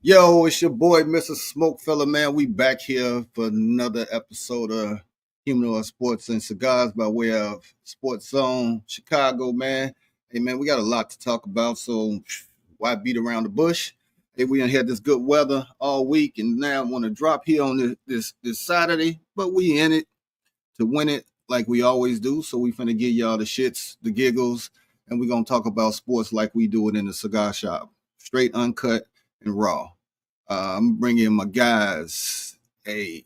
Yo, it's your boy, Mr. SmokeFella, man. We back here for another episode of Humidor Sports and Cigars by way of Sports Zone Chicago, man. Hey, man, we got a lot to talk about, so why beat around the bush? Hey, we done had this good weather all week, and now I want to drop here on this Saturday, but we in it to win it like we always do. So we finna give y'all the shits, the giggles, and we gonna talk about sports like we do it in the cigar shop, straight, uncut, and raw. I'm bringing my guys. Hey,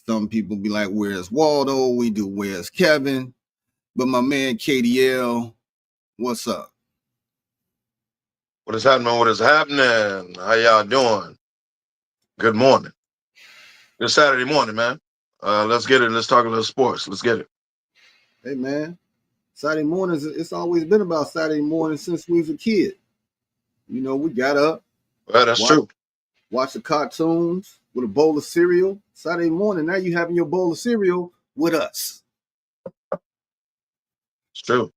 some people be like, "Where's Waldo?" We do, "Where's Kevin?" But my man KDL, what's up? What is happening? What is happening? How y'all doing? Good morning. Good Saturday morning, man. Let's get it. Let's talk a little sports. Let's get it. Hey, man. Saturday mornings, it's always been about Saturday morning since we was a kid. You know, we got up. Well, that's true. Watch the cartoons with a bowl of cereal. Saturday morning, now you having your bowl of cereal with us. It's true.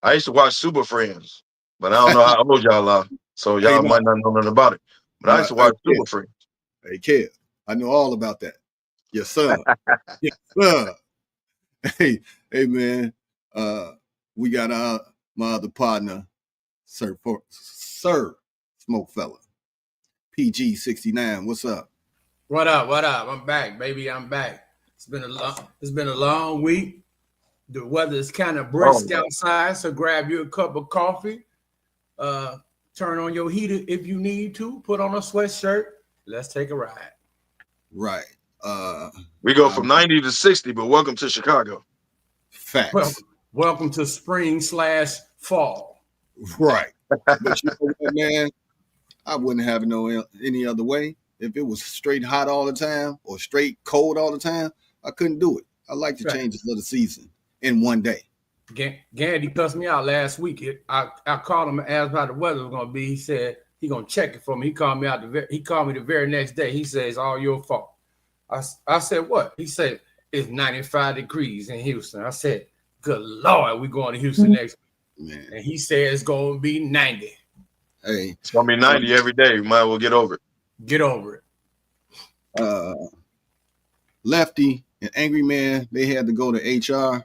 I used to watch Super Friends, but I don't know how old y'all are, so y'all might not know nothing about it. But I used to watch Super Friends. Hey, Kev, I know all about that. Yes, sir. Yes, sir. Hey, man. We got my other partner, Sir SmokeFella. PG69. What's up? What up? I'm back, baby. I'm back. It's been a long week. The weather is kind of brisk outside, so grab you a cup of coffee. Turn on your heater if you need to. Put on a sweatshirt. Let's take a ride. Right. We go from 90 to 60, but welcome to Chicago. Facts. Welcome to spring/fall. Right. But you know what, man? I wouldn't have it any other way. If it was straight hot all the time or straight cold all the time, I couldn't do it. I like to change it for the season in one day. Gandy cussed me out last week. I called him and asked how the weather was going to be. He said he going to check it for me. He called me the very next day. He said, "It's all your fault." I said, "What?" He said, "It's 95 degrees in Houston." I said, "Good Lord, we going to Houston next week." Man. And he said it's going to be 90. Hey, it's going to be 90 every day. You might as well get over it. Get over it. Lefty and Angry Man, they had to go to HR.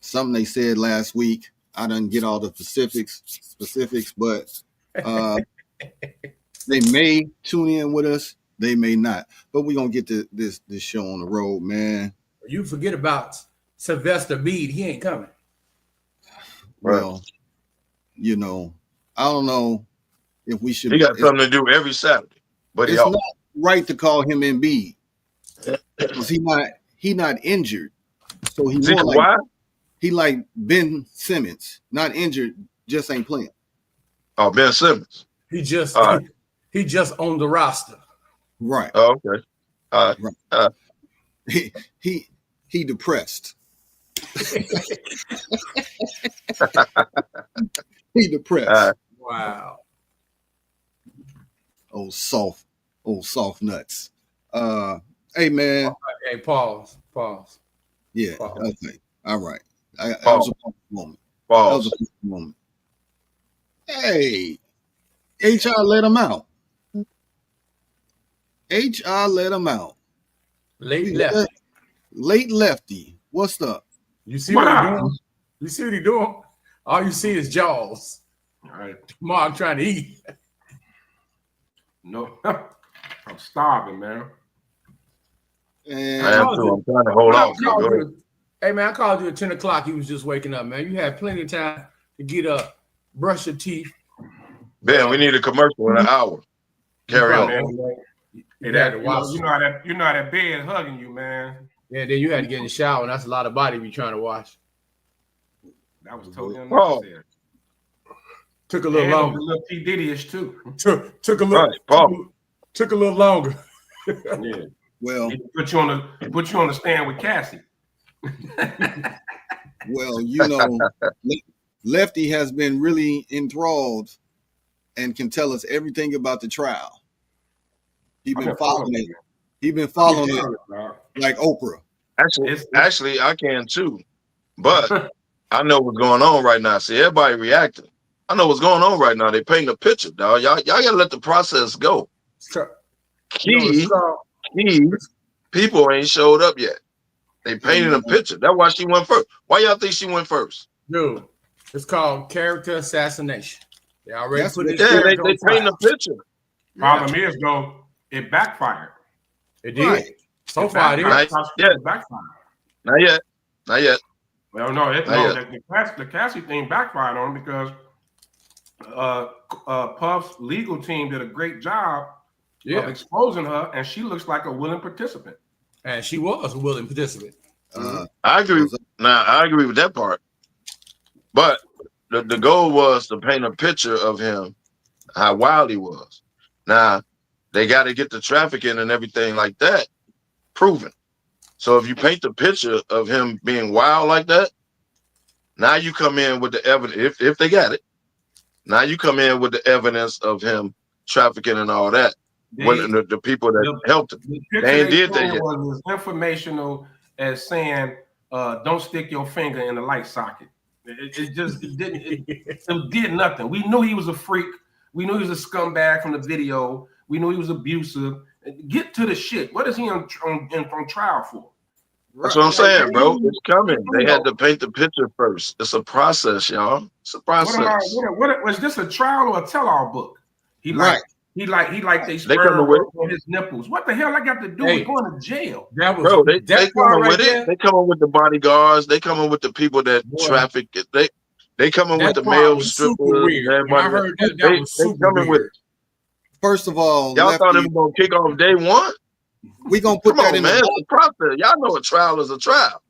Something they said last week. I didn't get all the specifics, but they may tune in with us. They may not. But we're going to get this show on the road, man. You forget about Sylvester Bede. He ain't coming. Well, you know, I don't know if we should. He got something to do every Saturday. But it's not right to call him Embiid because he not injured. So he like Ben Simmons, not injured, just ain't playing. Oh, Ben Simmons. He just on the roster. Right. Oh, okay. Right. He depressed. He depressed. Wow. Old soft nuts. Hey, man. Hey, pause. Yeah. Pause. Okay. All right. That was a moment. That was a moment. Hey, HR let him out. Late lefty. What's up? You see what he's doing? You see what he's doing? All you see is jaws. All right. Mark trying to eat. No, I'm starving, man. And I am too. I'm trying to hold on. Hey, man, I called you at 10 o'clock. You was just waking up, man. You had plenty of time to get up, brush your teeth. Ben, we need a commercial in an hour. Carry on. You know how that bed hugging you, man. Yeah, then you had to get in the shower, and that's a lot of body we trying to wash. That was totally unnecessary. Took a little longer. A little P. Diddy-ish too. Took a little longer. Yeah. Well, put you on the stand with Cassie. Well, you know, Lefty has been really enthralled and can tell us everything about the trial. He's been following it. He's been following it like Oprah. Actually, I can too. But I know what's going on right now. See, everybody reacting. I know what's going on right now. They painting a picture, dog. Y'all gotta let the process go. Key people ain't showed up yet. They painted a picture. That's why she went first. Why y'all think she went first? Dude, it's called character assassination. They already put it. Yeah, they painted a picture. Problem is, though, it backfired. It did. Right. So far, it is. It backfired. Not yet. Well, no, the Cassie thing backfired on him because Puff's legal team did a great job of exposing her, and she looks like a willing participant. And she was a willing participant. I agree. I agree with that part. But the goal was to paint a picture of him, how wild he was. Now, they got to get the trafficking and everything like that proven. So if you paint the picture of him being wild like that, now you come in with the evidence, if they got it. Now you come in with the evidence of him trafficking and all that. When the people that helped him, they ain't did that yet. Was as informational as saying, "Don't stick your finger in the light socket." It did nothing. We knew he was a freak. We knew he was a scumbag from the video. We knew he was abusive. Get to the shit. What is he on trial for? That's what I'm saying, bro. It's coming. They had to paint the picture first. It's a process, y'all. It's a process. What was this, a trial or a tell-all book? He like they sperm on his nipples. What the hell I got to do with going to jail? They coming with it. They coming with the bodyguards. They coming with the people that traffic it. They coming with the male strippers. I heard that was super weird. With it. First of all, y'all thought it was gonna kick off day one. We gonna put that in the process. Y'all know a trial is a trial.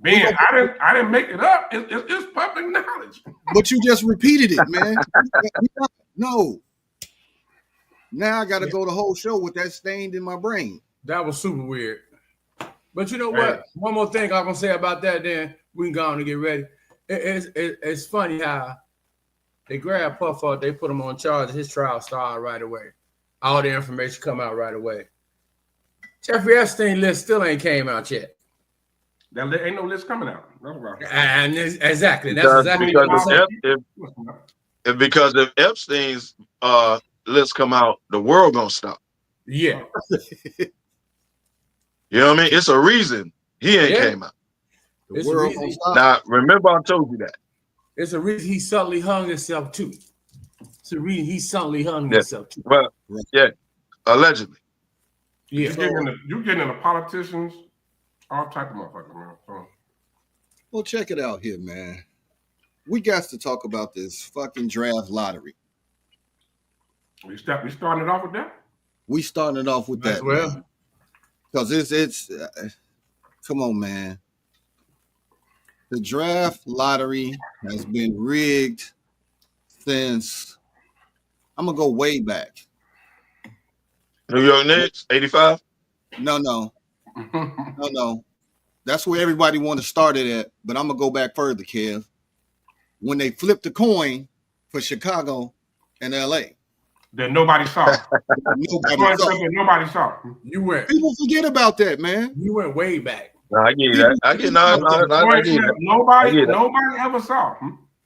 Man, I didn't make it up. It's public knowledge. But you just repeated it, man. No. Now I got to go the whole show with that stained in my brain. That was super weird. But you know what? One more thing I'm gonna say about that. Then we can go on and get ready. It's funny how they grabbed Puff up, they put him on charge. His trial started right away. All the information come out right away. Jeffrey Epstein list still ain't came out yet. There ain't no list coming out. That's right. And exactly. That's exactly because if Epstein's list come out, the world gonna stop. Yeah. You know what I mean? It's a reason he ain't came out. The world gonna stop. Now, remember I told you that. It's a reason he suddenly hung himself too. It's a reason he suddenly hung himself too. Well, allegedly. Yeah. You're getting into politicians, all type of motherfuckers, man. So. Well, check it out here, man. We got to talk about this fucking draft lottery. We starting it off with that? We starting it off with that, well. Because it's come on, man. The draft lottery has been rigged since, I'm going to go way back. New York Knicks, 85? No. That's where everybody want to start it at, but I'm going to go back further, Kev. When they flipped the coin for Chicago and LA. That nobody saw. Nobody saw. You went. People forget about that, man. You went way back. No, I get that. I get that. Nobody ever saw.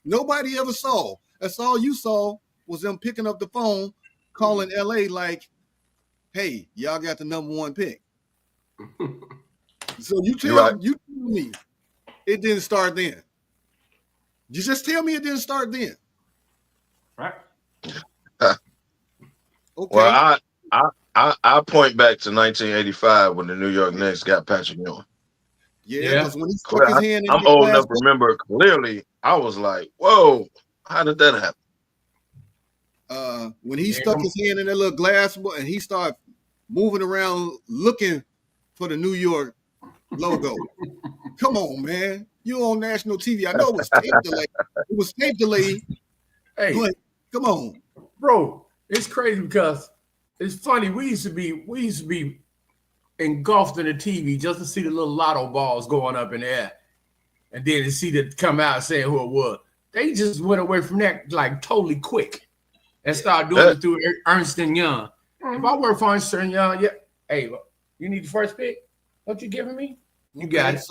Nobody ever saw. That's all you saw was them picking up the phone, calling LA like, hey, y'all got the number one pick. So you tell me it didn't start then. You just tell me it didn't start then. Right. Okay. Well, I point back to 1985 when the New York Knicks got Patrick Ewing. Yeah, because when he stuck his hand in I'm old enough to remember clearly. I was like, whoa, how did that happen? When he stuck his hand in that little glass and he started moving around looking for the New York logo. Come on, man. You're on national TV. I know it was tape delay. It was tape delay. Hey, but come on. Bro, it's crazy because it's funny. We used to be engulfed in the TV just to see the little lotto balls going up in the air. And then to see that come out saying who it was. They just went away from that like totally quick and started doing it through Ernst & Young. If I work for Ernst & Young, hey, you need the first pick? What you giving me? You got it.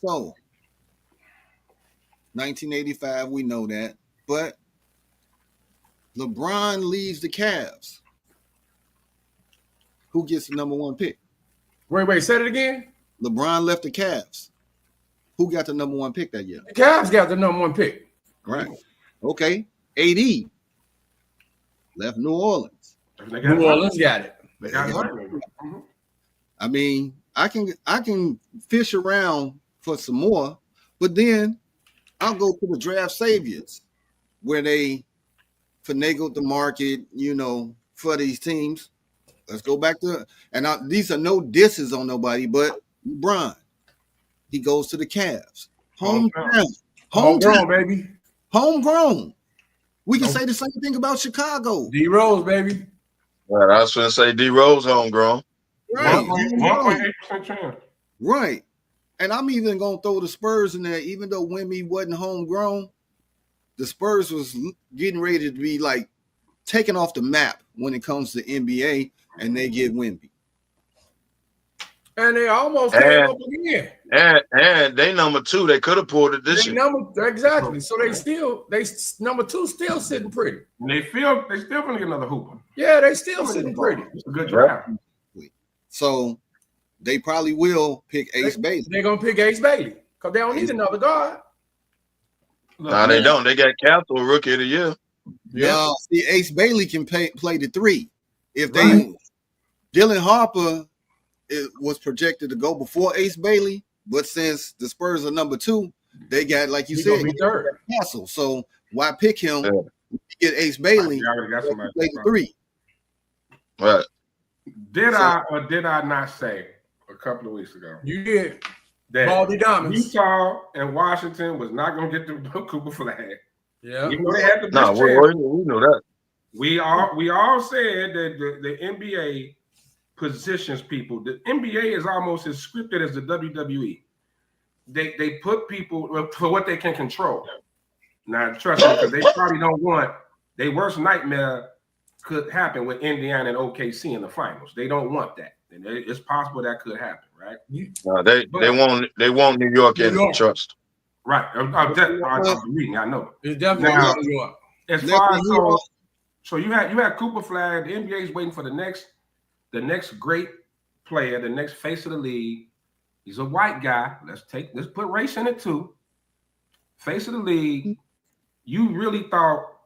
So 1985, we know that. But LeBron leaves the Cavs. Who gets the number 1 pick? Wait, say it again. LeBron left the Cavs. Who got the number 1 pick that year? The Cavs got the number 1 pick. Right. Okay. AD left New Orleans. New Orleans got it. They got it. I mean, I can fish around for some more, but then I'll go to the draft saviors where they finagled the market, for these teams. Let's go back to, and these are no disses on nobody, but LeBron, he goes to the Cavs. Homegrown, baby. Homegrown. We can say the same thing about Chicago. D Rose, baby. Well, I was going to say D Rose homegrown. Right. 1.8% chance. Right. And I'm even going to throw the Spurs in there, even though Wemby wasn't homegrown. The Spurs was getting ready to be like taken off the map when it comes to NBA, and they get Wemby. And they almost came up again. And they number 2. They could have pulled it this year. Exactly. So they number 2 still sitting pretty. They still gonna get another hooper. Yeah, they still sitting pretty. It's a good draft. So they probably will pick Ace Bailey. They're gonna pick Ace Bailey because they don't need another guard. No, they don't. They got Castle Rookie of the Year. Yeah. No, see, Ace Bailey can play the 3. If they Dylan Harper was projected to go before Ace Bailey, but since the Spurs are number 2, they got, like you said, Castle. So why pick him? Get Ace Bailey. I already got somebody play the 3. Right. Did I or did I not say a couple of weeks ago? You did. That Baldy Diamonds. Utah and Washington was not going to get the Cooper flag. Yeah. Even though they had the No, best we know that. We all said that the NBA positions people. The NBA is almost as scripted as the WWE. They put people for what they can control. Now, trust me, because they probably don't want their worst nightmare could happen with Indiana and OKC in the finals. They don't want that. And it's possible that could happen, right? They want New York in trust. Right. I'm reading. I know. It's definitely New York. As far as so you had Cooper flag. The NBA is waiting for the next great player, the next face of the league. He's a white guy. Let's put race in it too. Face of the league. You really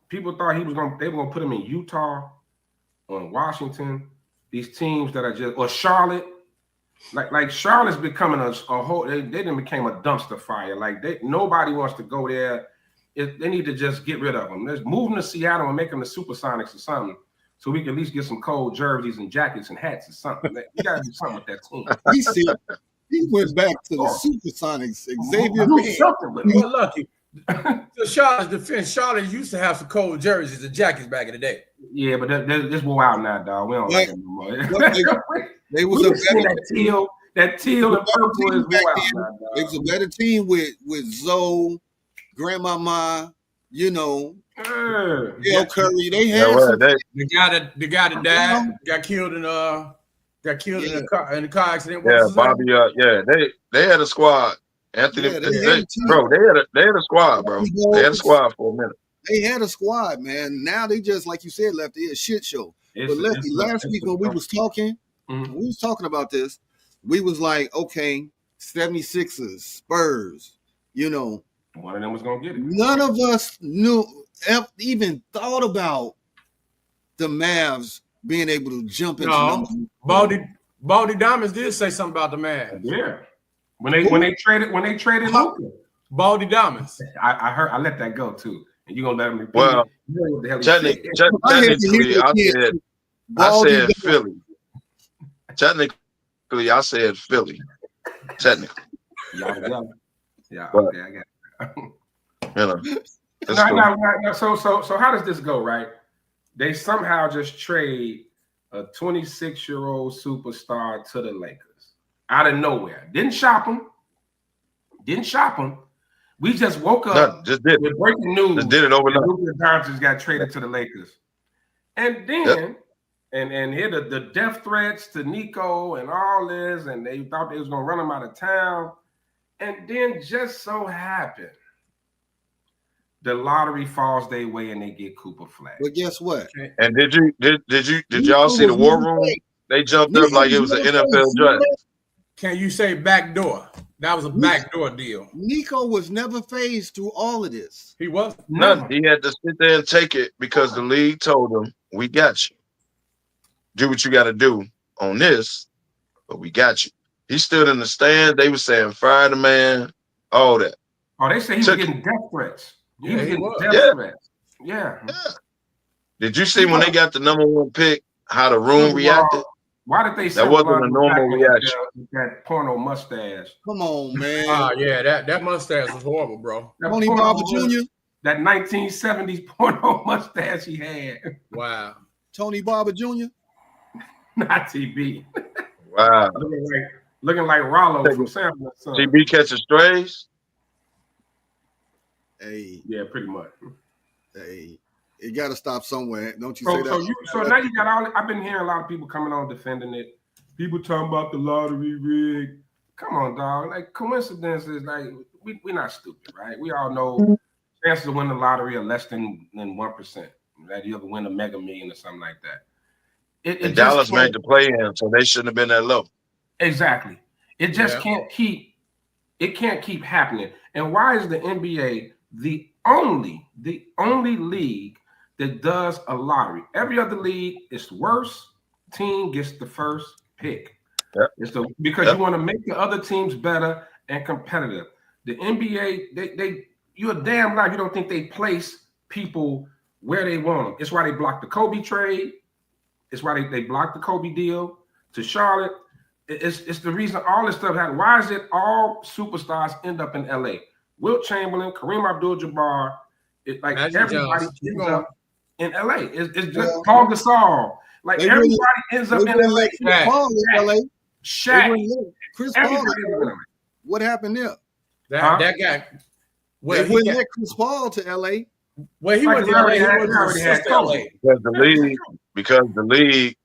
people thought they were gonna put him in Utah or in Washington. These teams that are just, or Charlotte, like Charlotte's becoming a whole. They didn't became a dumpster fire. Like nobody wants to go there. They need to just get rid of them. Let's move them to Seattle and make them the Supersonics or something, so we can at least get some cold jerseys and jackets and hats or something. We gotta do something with that team. He went back to the Supersonics. Xavier do something with him. Lucky. The Charlotte's defense. Charlotte used to have some cold jerseys and jackets back in the day. Yeah, but this wore out now, dog. We don't like it no more. They was a better that teal and purple is wore out now, dog. It was a better team with Zoe, Grandmama, El Curry. They had the guy that died, got killed in the car accident. Yeah, Bobby. They had a squad. Anthony, they had a squad, bro. They had a squad for a minute. They had a squad, man. Now they just, like you said, left a shit show. But last week when we was talking about this, we was like, okay, 76ers, Spurs, one of them was gonna get it. None of us even thought about the Mavs being able to jump into Baldy Diamonds did say something about the Mavs. Yeah. When they traded Luka. Baldy Diamonds. I let that go too. And you're gonna let him repeat it. Technically, I said Philly. Technically, I said Philly. Technically. Yeah. Okay, I got it. So how does this go, right? They somehow just trade a 26-year-old superstar to the Lakers out of nowhere. Didn't shop him. We just woke up with breaking news. Just did it overnight. Luka Doncic got traded to the Lakers, and then and here the death threats to Nico and all this, and they thought they was gonna run him out of town, and then just so happened the lottery falls their way and they get Cooper Flag. But guess what? And did y'all see the war room? They jumped up like it was an NFL draft. Can you say backdoor? That was a backdoor deal. Nico was never phased through all of this. He was. Nothing. He had to sit there and take it because the league told him, "We got you. Do what you got to do on this, but we got you." He stood in the stand. They were saying, "Fire the man," all that. Oh, they say he was getting death threats. He was getting death threats. Yeah. Did you see when they got the #1 pick, how the room reacted? Why did they say that wasn't a normal reaction? That porno mustache. Come on, man. Yeah, that mustache was horrible, bro. Tony Barber Jr. That 1970s porno mustache he had. Wow. Tony Barber Jr. Not TB. Wow. Looking like Rollo from Sample. TB catching strays. Hey. Yeah, pretty much. Hey. It got to stop somewhere. Don't you say that? So now you got all. I've been hearing a lot of people coming on defending it. People talking about the lottery rig. Come on, dog. Like coincidences. Like we're not stupid, right? We all know chances to win the lottery are less than 1%. That you ever win a Mega Million or something like that. And Dallas made the play in, so they shouldn't have been that low. Exactly. It just can't keep. It can't keep happening. And why is the NBA the only league that does a lottery? Every other league is worse. Team gets the first pick. Yep. Because you want to make the other teams better and competitive. The NBA, you're a damn lie. You don't think they place people where they want them. It's why they blocked the Kobe trade. It's why they blocked the Kobe deal to Charlotte. It's the reason all this stuff happened. Why is it all superstars end up in LA? Wilt Chamberlain, Kareem Abdul-Jabbar, everybody ends up in LA. It's just Paul Gasol. Like everybody ends up in LA. Shaq. Chris Paul. What happened there? That guy. Well, he wouldn't let Chris Paul to LA. Well, he went to LA. He went to LA. Because the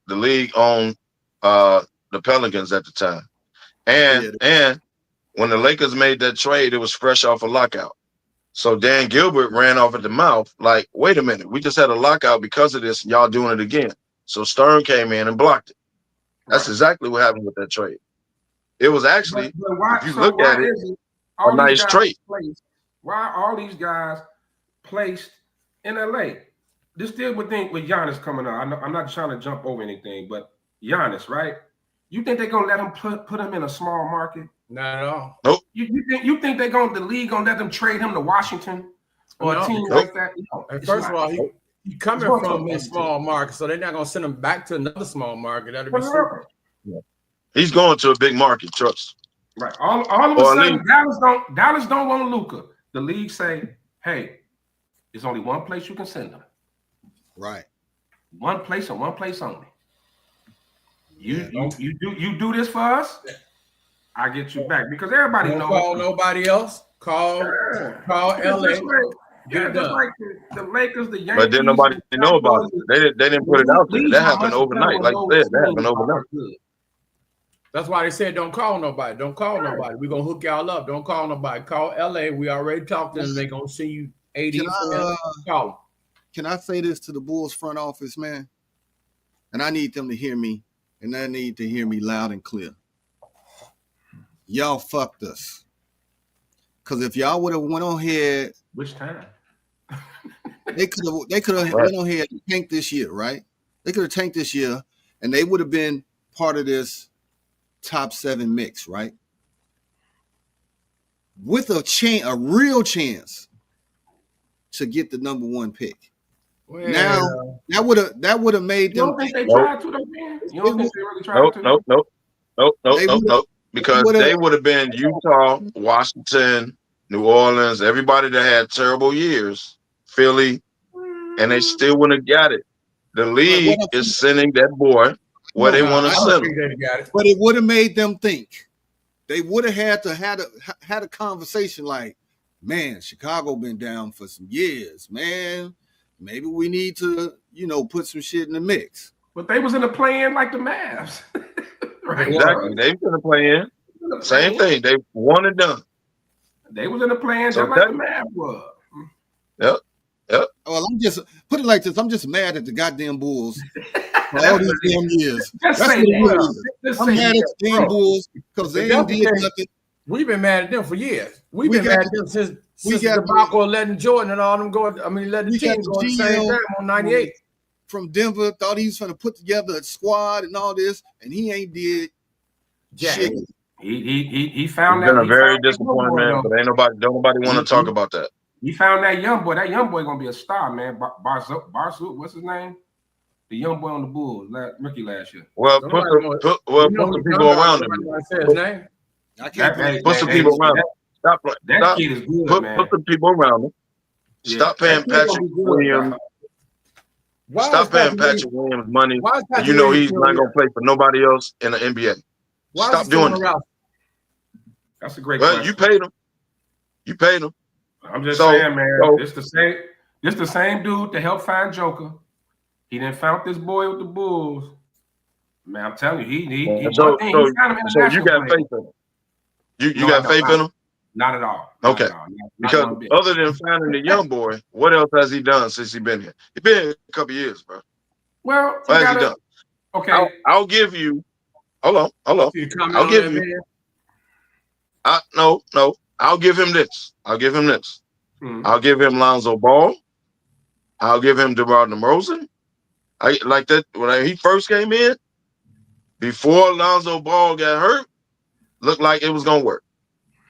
league owned the Pelicans at the time. And when the Lakers made that trade, it was fresh off a lockout. So Dan Gilbert ran off at the mouth like, wait a minute, we just had a lockout because of this, and y'all doing it again. So Stern came in and blocked it. That's exactly what happened with that trade. It was actually, if you look at it, a nice trade. Why are all these guys placed in LA? This still would think with Giannis coming out. I'm not trying to jump over anything, but Giannis, right? You think they're gonna let him put him in a small market? Not at all. Nope. You think they're the league gonna let them trade him to Washington or a team like that? No, first of all, he coming from a small market, so they're not gonna send him back to another small market. That'd be stupid. Yeah. He's going to a big market, trust. Right. All of a sudden, Dallas don't want Luka. The league say, hey, there's only one place you can send them. Right. One place and one place only. You do this for us, I get you back, because everybody knows. Call nobody else. Call LA. Just like the Lakers, the Yankees. But then nobody know about it. They didn't put it out there. That happened overnight. Like I said, that happened overnight. That's why they said don't call nobody. Don't call nobody. We're gonna hook y'all up. Don't call nobody. Call LA. We already talked to them. They're gonna send you 80. Call them. Can I say this to the Bulls front office, man? And I need them to hear me, and they need to hear me loud and clear. Y'all fucked us. Because if y'all would have went on ahead, which time? They could have went on ahead and tanked this year, right? They could have tanked this year, and they would have been part of this top 7 mix, right? With a real chance to get the #1 pick. Well, now that would have made them. You don't think they tried to, though, man? You don't think they really tried to? Nope. Because they would have been Utah, Washington, New Orleans, everybody that had terrible years, Philly, and they still wouldn't have got it. The league is sending that boy where they want to send him. But it would have made them think. They would have had to had a conversation like, man, Chicago been down for some years, man. Maybe we need to, put some shit in the mix. But they was in the play-in like the Mavs. Right. Exactly. They was in the play-in. Same thing. They won and done. They was in the play-in just like the Mavs was. Yep. Well, I'm just put it like this. I'm just mad at the goddamn Bulls for all these damn years. Just That's say what that. it is. Just I'm say mad at that, the damn bro. Bulls because they ain't did nothing. We've been mad at them for years. We've We been got mad at them since the got debacle of letting Jordan and all them go. I mean, letting the we got team the go at the same GM time on 98. from Denver. Thought he was going to put together a squad and all this, and he ain't did Jack. shit. He found It's that. been a very disappointing, man. But don't nobody want to talk about that. He found that young boy. That young boy gonna be a star, man. Barsu, what's his name? The young boy on the Bulls, rookie last year. Well, put some people around him. I can't Put some people around him. Stop. That kid is good, man. Put some people around him. Stop paying Patrick Williams. Stop paying Patrick Williams money. And you know he's not gonna play for nobody else in the NBA. Stop doing that. That's a great question. Well, you paid him. I'm just saying, man. It's the same dude to help find Joker. He didn't found this boy with the Bulls. Man, I'm telling you, he so you got faith in him. You got faith in him? Not at all. Okay. Because other than finding the young boy, what else has he done since he's been here? He's been here a couple years, bro. Well, what has he done? Okay. I'll give you. Hold on. I'll give you. No. I'll give him this. I'll give him Lonzo Ball. I'll give him DeMar DeRozan. I like that when he first came in, before Lonzo Ball got hurt, looked like it was gonna work.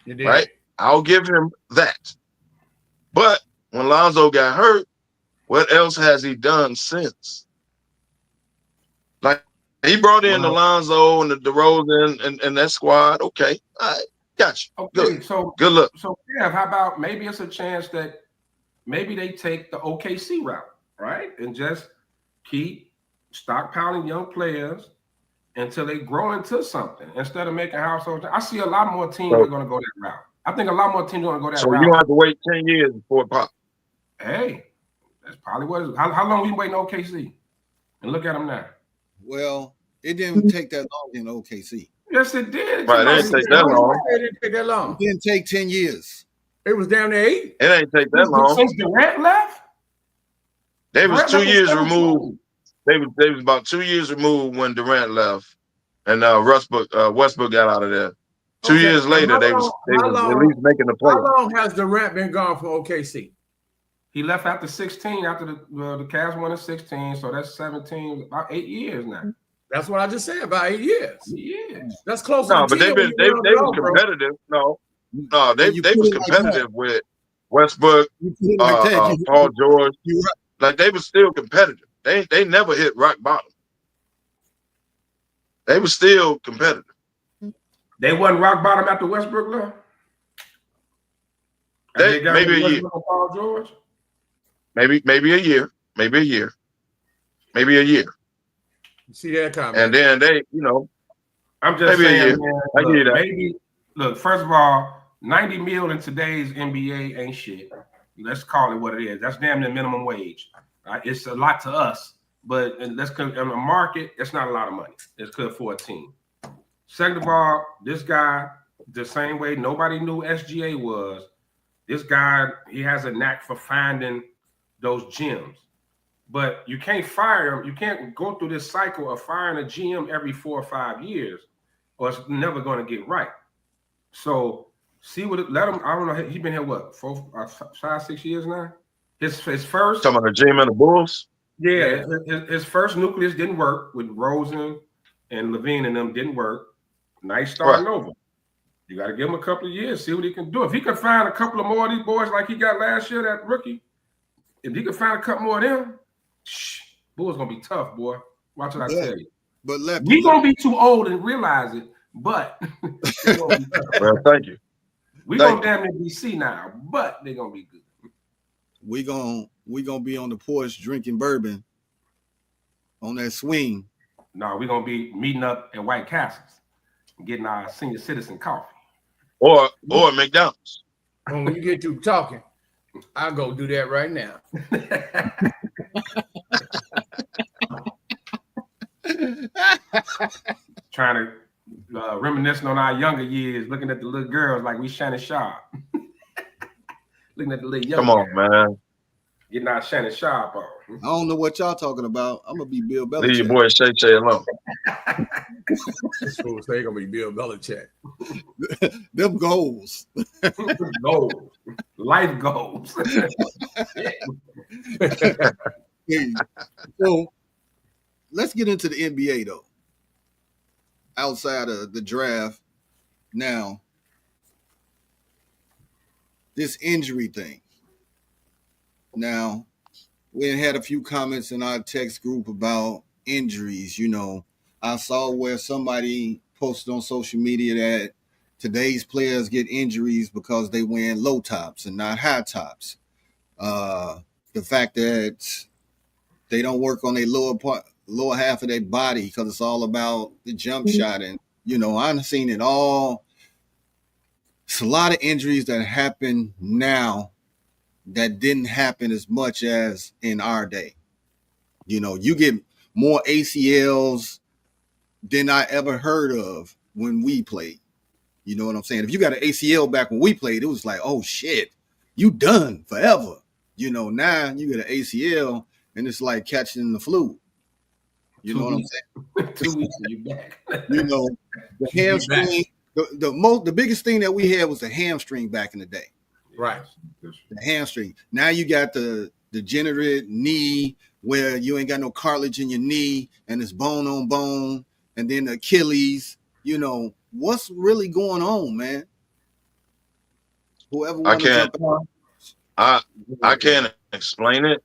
Right? I'll give him that. But when Lonzo got hurt, what else has he done since? Like he brought in the Lonzo and the DeRozan and that squad. Okay, all right, gotcha. Okay, good. So good luck. So yeah, how about maybe it's a chance that maybe they take the OKC route, right, and just keep stockpiling young players until they grow into something instead of making household. I see a lot more teams are going to go that route. I think a lot more teams are going to go that route. So you don't have to wait 10 years before it pops. Hey, that's probably what it is. How long we waiting on OKC? And look at them now. Well, it didn't take that long in OKC. Yes, it did. Right, it didn't take that long. It didn't take that long. It didn't take 10 years. It was down there 8. It ain't take that long. Since Durant left? They was 2 years removed. They was about 2 years removed when Durant left, and Westbrook got out of there. 2 years later, they was at least making the play. How long has Durant been gone from OKC? He left after 16. After the Cavs won in 16, so that's 17. About 8 years now. That's what I just said. About 8 years. Yeah, that's close. No, but they was competitive. No, they was competitive with Westbrook, Paul George. Like they was still competitive. They never hit rock bottom. They were still competitive. They wasn't rock bottom after Westbrook left. Maybe a year. Paul George. Maybe a year. Maybe a year. You see that comment? And then they, I'm just saying, man, I get that. Maybe look. First of all, $90 million in today's NBA ain't shit. Let's call it what it is. That's damn near minimum wage. Right? It's a lot to us, but in the market, it's not a lot of money. It's good for a team. Second of all, this guy, the same way nobody knew SGA was, this guy, he has a knack for finding those gems. But you can't fire him. You can't go through this cycle of firing a GM every 4 or 5 years, or it's never going to get right. So let him. I don't know. He's been here what 4, 5, 6 years now. His first. Talking about the GM and the Bulls. Yeah, his first nucleus didn't work with Rosen and Levine and them didn't work. Nice starting over. You got to give him a couple of years, see what he can do. If he can find a couple of more of these boys like he got last year, that rookie, if he can find a couple more of them, Bulls gonna be tough, boy. Watch what I tell you. But we gonna be too old and realize it, but well, thank you. We gonna damn near be senile, but they're gonna be good. We gonna be on the porch drinking bourbon on that swing. No, we're gonna be meeting up at White Castles, getting our senior citizen coffee. Or McDonald's. When you get through talking, I'll go do that right now. Trying to reminiscing on our younger years, looking at the little girls like we Shannon Sharp. Looking at the little young Come on, man. Getting out Shannon Sharp on. I don't know what y'all talking about. I'm gonna be Bill Belichick. Leave your boy Shay alone. This fool say gonna be Bill Belichick. Them goals. Goals. Life goals. So let's get into the NBA though. Outside of the draft, now this injury thing. Now, we had a few comments in our text group about injuries. You know, I saw where somebody posted on social media that today's players get injuries because they wear low tops and not high tops. The fact that they don't work on their lower half of their body because it's all about the jump shot. And, you know, I've seen it all. It's a lot of injuries that happen now that didn't happen as much as in our day. You know, you get more ACLs than I ever heard of when we played. You know what I'm saying? If you got an ACL back when we played, it was like, oh shit, you done forever. You know, now you get an ACL and it's like catching the flu. You know what I'm saying? 2 weeks and you back. You know, the hamstring, the biggest thing that we had was the hamstring back in the day. Right. The hamstring. Now you got the degenerate knee where you ain't got no cartilage in your knee and it's bone on bone, and then the Achilles. You know, what's really going on, man? Whoever wants to jump on. I can't explain it,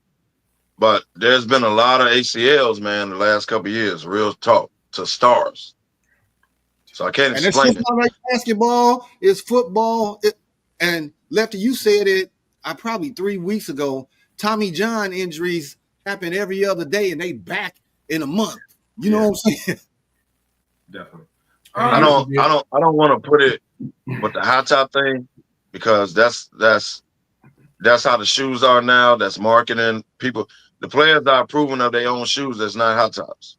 but there's been a lot of ACLs, man, the last couple of years, real talk, to stars. So I can't explain it. It's not like basketball, it's football. And Lefty, you said it probably 3 weeks ago. Tommy John injuries happen every other day, and they back in a month. You know what I'm saying? Definitely. I don't want to put it with the high top thing because that's how the shoes are now. That's marketing. People, the players are approving of their own shoes. That's not high tops,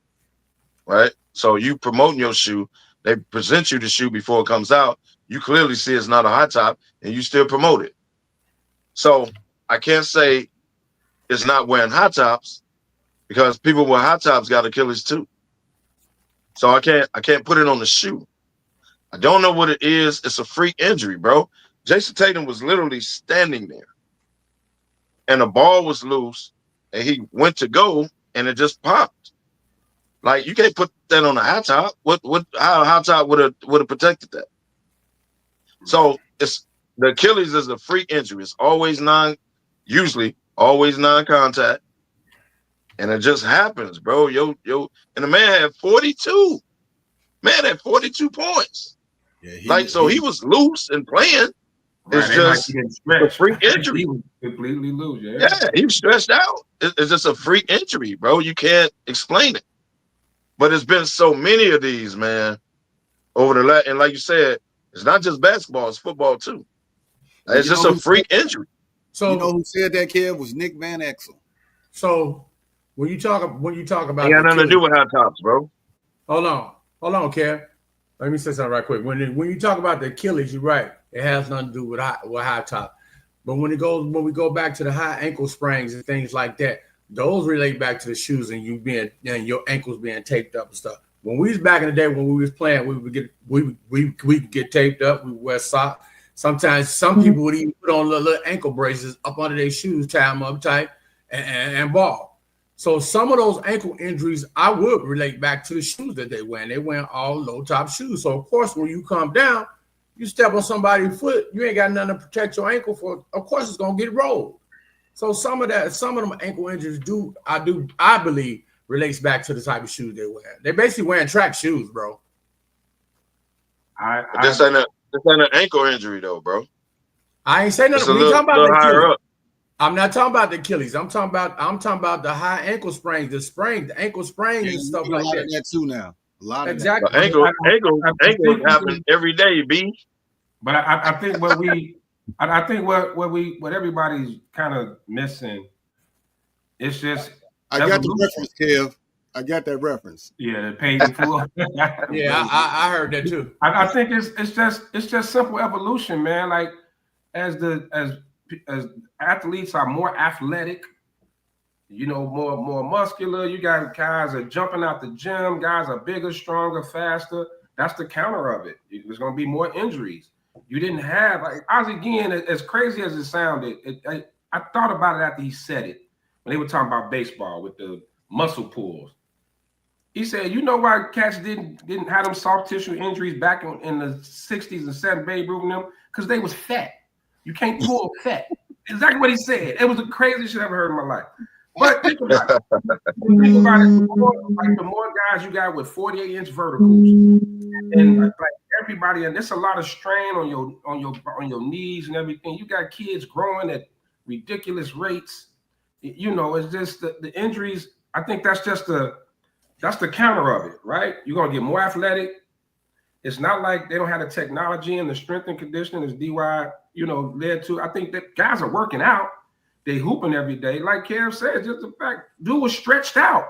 right? So you promoting your shoe. They present you the shoe before it comes out. You clearly see it's not a high top, and you still promote it. So I can't say it's not wearing high tops because people with high tops got Achilles too. So I can't put it on the shoe. I don't know what it is. It's a freak injury, bro. Jason Tatum was literally standing there, and the ball was loose, and he went to go, and it just popped. Like, you can't put that on a high top. How a high top would have protected that? So it's the Achilles is a freak injury. It's usually always non-contact. And it just happens, bro. And the man had 42. Man had 42 points. Yeah, he was loose and playing. It's just a freak injury. He was completely loose. Yeah, he was stretched out. It's just a freak injury, bro. You can't explain it. But it's been so many of these, man, and like you said, it's not just basketball, it's football too. It's just a freak injury. So you know who said that, Kev, was Nick Van Exel. So when you talk about, it got nothing to do with high tops, bro. Hold on, Kev. Let me say something right quick. When you talk about the Achilles, you're right. It has nothing to do with high top. But when we go back to the high ankle sprains and things like that, those relate back to the shoes and your ankles being taped up and stuff. When we was back in the day when we was playing, we could get taped up. We would wear socks. Sometimes some people would even put on little ankle braces up under their shoes, tie them up tight, and ball. So some of those ankle injuries, I would relate back to the shoes that they wear. And they wear all low top shoes. So of course, when you come down, you step on somebody's foot, you ain't got nothing to protect your ankle for. Of course, it's gonna get rolled. So some of them ankle injuries I believe relates back to the type of shoes they wear. They're basically wearing track shoes, bro. This ain't an ankle injury though, bro. I ain't saying nothing. Talking about the Achilles. I'm not talking about the Achilles. I'm talking about the high ankle sprains, the ankle sprains and stuff like that. That too now. A lot of exactly. Ankle happen every day, B. But I think what everybody's kind of missing, it's just I got the reference, Kev. I got that reference. Yeah, the paid in full. Yeah, I heard that too. I think it's just simple evolution, man. Like as athletes are more athletic, more muscular. You got guys are jumping out the gym. Guys are bigger, stronger, faster. That's the counter of it. There's going to be more injuries. You didn't have, again, as crazy as it sounded, I thought about it after he said it when they were talking about baseball with the muscle pulls. He said, you know why cats didn't have them soft tissue injuries back in the 60s and 70s, Babe Ruth and them? Because they was fat. You can't pull fat. Exactly what he said. It was the craziest shit I ever heard in my life. But think about it. The more guys you got with 48-inch verticals, and like everybody, and there's a lot of strain on your knees and everything. You got kids growing at ridiculous rates. It's just the injuries. I think that's the counter of it, right? You're gonna get more athletic. It's not like they don't have the technology and the strength and conditioning as DY, led to. I think that guys are working out. They hooping every day. Like Kev said, just the fact, dude was stretched out.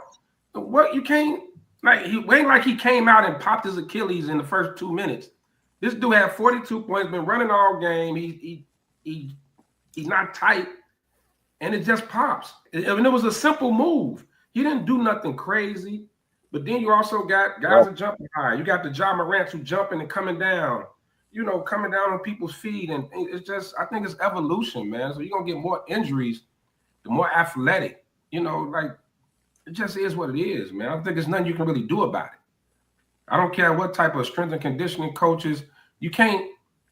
What you can't, ain't like he came out and popped his Achilles in the first 2 minutes. This dude had 42 points, been running all game. He's not tight, and it just pops. It was a simple move. He didn't do nothing crazy. But then you also got guys that jumping high. You got the Ja Morants who jumping and coming down, coming down on people's feet. And it's just, I think it's evolution, man. So you're going to get more injuries, the more athletic, it just is what it is, man. I don't think there's nothing you can really do about it. I don't care what type of strength and conditioning coaches. You can't,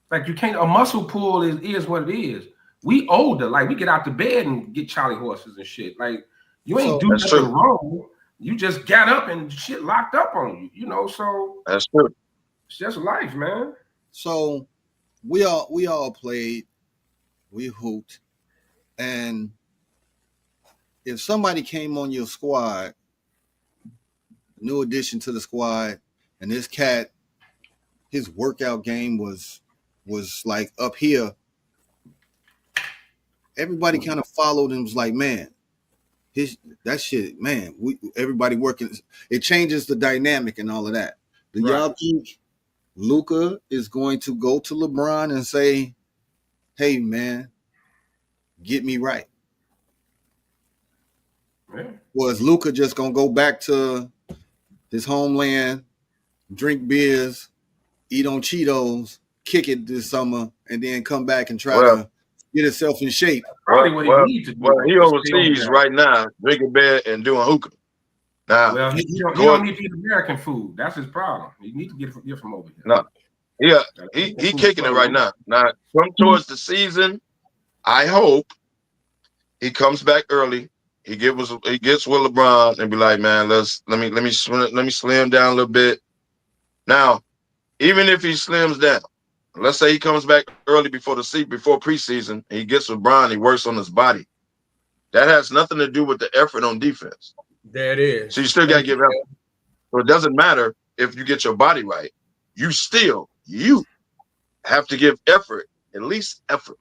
a muscle pull is what it is. We older, we get out the bed and get Charlie horses and shit. You ain't do nothing wrong. You just got up and shit locked up on you, so that's true. It's just life, man. So we all played, we hooped, and if somebody came on your squad, new addition to the squad, and this cat, his workout game was like up here, everybody kind of followed and was like, man, that shit, man, everybody working, it changes the dynamic and all of that. Do y'all think Luka is going to go to LeBron and say, hey, man, get me right? Yeah. Or is Luka just going to go back to his homeland, drink beers, eat on Cheetos, kick it this summer, and then come back and try to get himself in shape? Probably what he needs to do. Well, he overseas right now, drinking beer and doing hookah. Now, he don't need to eat American food. That's his problem. He needs to get from over here. No, yeah, he kicking it right now. Now, come towards the season, I hope he comes back early. He gets with LeBron and be like, man, let me slim down a little bit. Now, even if he slims down, let's say he comes back early before preseason, and he gets with Bron, he works on his body. That has nothing to do with the effort on defense. There it is. So you still got to give effort. So it doesn't matter if you get your body right. You have to give effort, at least effort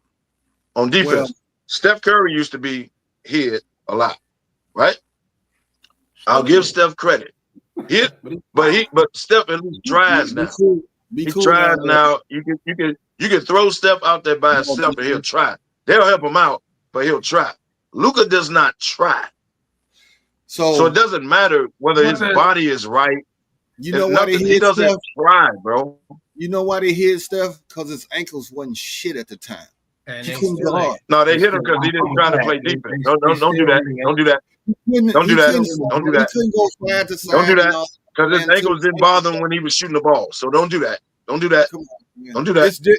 on defense. Well, Steph Curry used to be hit a lot, right? I'll give Steph credit. But Steph at least tries now. He tries now. You can throw Steph out there by himself and he'll try. They'll help him out, but he'll try. Luka does not try. So it doesn't matter whether his body is right. You know why he doesn't try, bro. You know why they hit Steph? Because his ankles wasn't shit at the time. And he couldn't go hard. No, they hit him because he didn't try to play defense. Don't do that. Don't do that. Don't do that. Don't do that. He couldn't go side to side. Don't do that. Because his ankles didn't bother him when he was shooting the ball. So don't do that. Don't do that. Don't do that.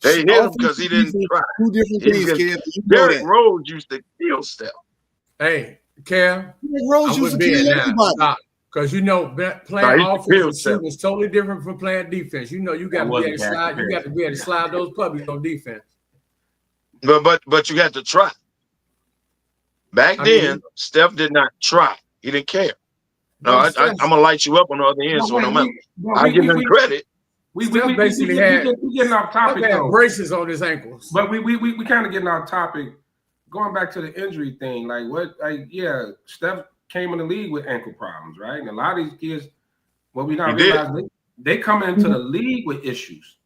They hit him because he didn't try. Two different things, kid. Derrick Rose used to kill Steph. Hey, Cam. Derrick Rose used to kill everybody. Because playing offense is totally different from playing defense. You got to be able to slide. You got to be able to slide those puppies on defense. But you had to try. Back then, Steph did not try. He didn't care. No, I'm gonna light you up on the other end. So I give him credit. We basically getting off topic though. Braces on his ankles. But we kind of getting off topic. Going back to the injury thing, Steph came in the league with ankle problems, right? And a lot of these kids, what we not realizing, they come into the league with issues.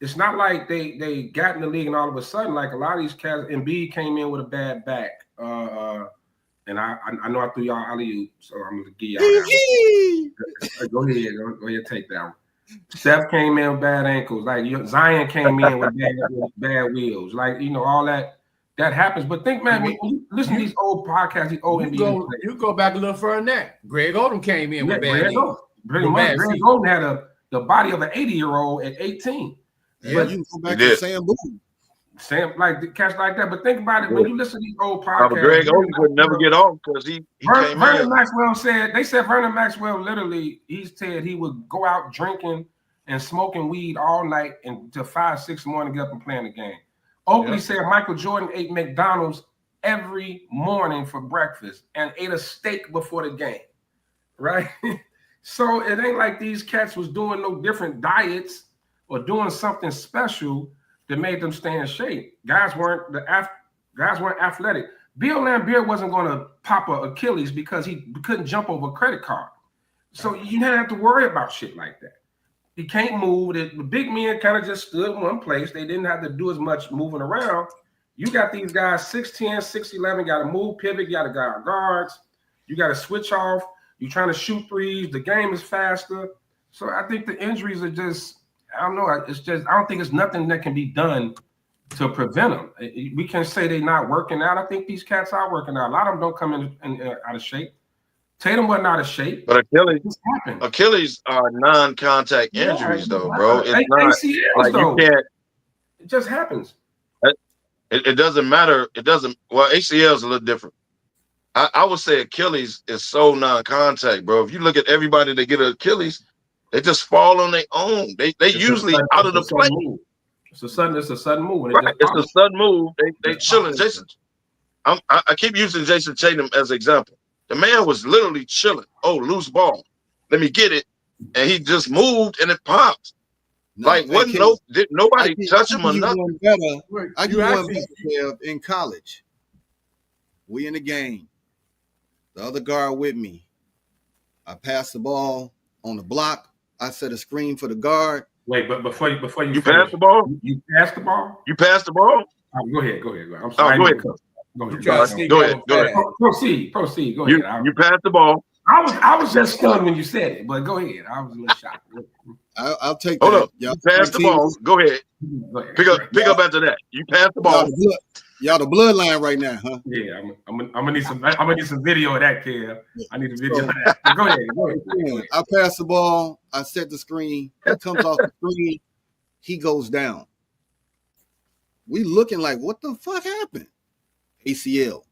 it's not like they got in the league and all of a sudden, like a lot of these cats, Embiid came in with a bad back. And I know I threw y'all alley-oop, so I'm gonna give y'all that one. Go ahead, take that one. Steph came in with bad ankles, like Zion came in with bad wheels, like all that happens. But think, man, when you listen to these old podcasts, these old NBA players, you go back a little further than that. Greg Oden came in with bad knees. Greg Oden had the body of an 80-year-old at 18. Yeah, but you can go back to Sam Boone. Sam, like the catch like that. But think about it, when you listen to these old podcasts. Greg Oden would never get off because he came Vernon in. Maxwell said Vernon Maxwell literally, he said he would go out drinking and smoking weed all night until 5, 6 in the morning, get up and play in the game. Oakley said Michael Jordan ate McDonald's every morning for breakfast and ate a steak before the game, right? So it ain't like these cats was doing no different diets or doing something special that made them stay in shape. Guys weren't athletic. Bill Laimbeer wasn't going to pop a Achilles because he couldn't jump over a credit card. So you didn't have to worry about shit like that. He can't move. The big men kind of just stood in one place. They didn't have to do as much moving around. You got these guys 6'10", 6'11", got to move, pivot, you got to guard guards. You got to switch off. You're trying to shoot threes. The game is faster. So I think the injuries are just, I don't know. It's just, I don't think it's nothing that can be done to prevent them. We can say they're not working out. I think these cats are working out. A lot of them don't come in out of shape. Tatum wasn't out of shape. But Achilles are non-contact injuries, though, bro. It's not like you can't. It just happens. It doesn't matter. It doesn't. Well, ACL is a little different. I would say Achilles is so non-contact, bro. If you look at everybody that get an Achilles, they just fall on their own. They usually out of the play. It's a sudden move. Right. It's a sudden move. They chilling. Jason, I keep using Jason Tatum as an example. The man was literally chilling. Oh, loose ball. Let me get it. And he just moved and it popped. Nobody touch him or nothing. I give you one better in college. We in the game. The other guard with me. I pass the ball on the block. I set a screen for the guard. Wait, but before you pass the ball? You passed the ball? You passed the ball? Go ahead. I'm sorry. Go ahead. Go ahead. Proceed. Go ahead. You passed the ball. I was just stunned when you said it, but go ahead. I was a little shocked. I'll take that. Hold up. You passed the ball. Go ahead. Pick up after that. You passed the ball. Y'all the bloodline right now, huh? Yeah, I'm gonna need some video of that, kid. I need a video of that. Go ahead. I pass the ball. I set the screen. He comes off the screen. He goes down. We looking like, what the fuck happened? ACL.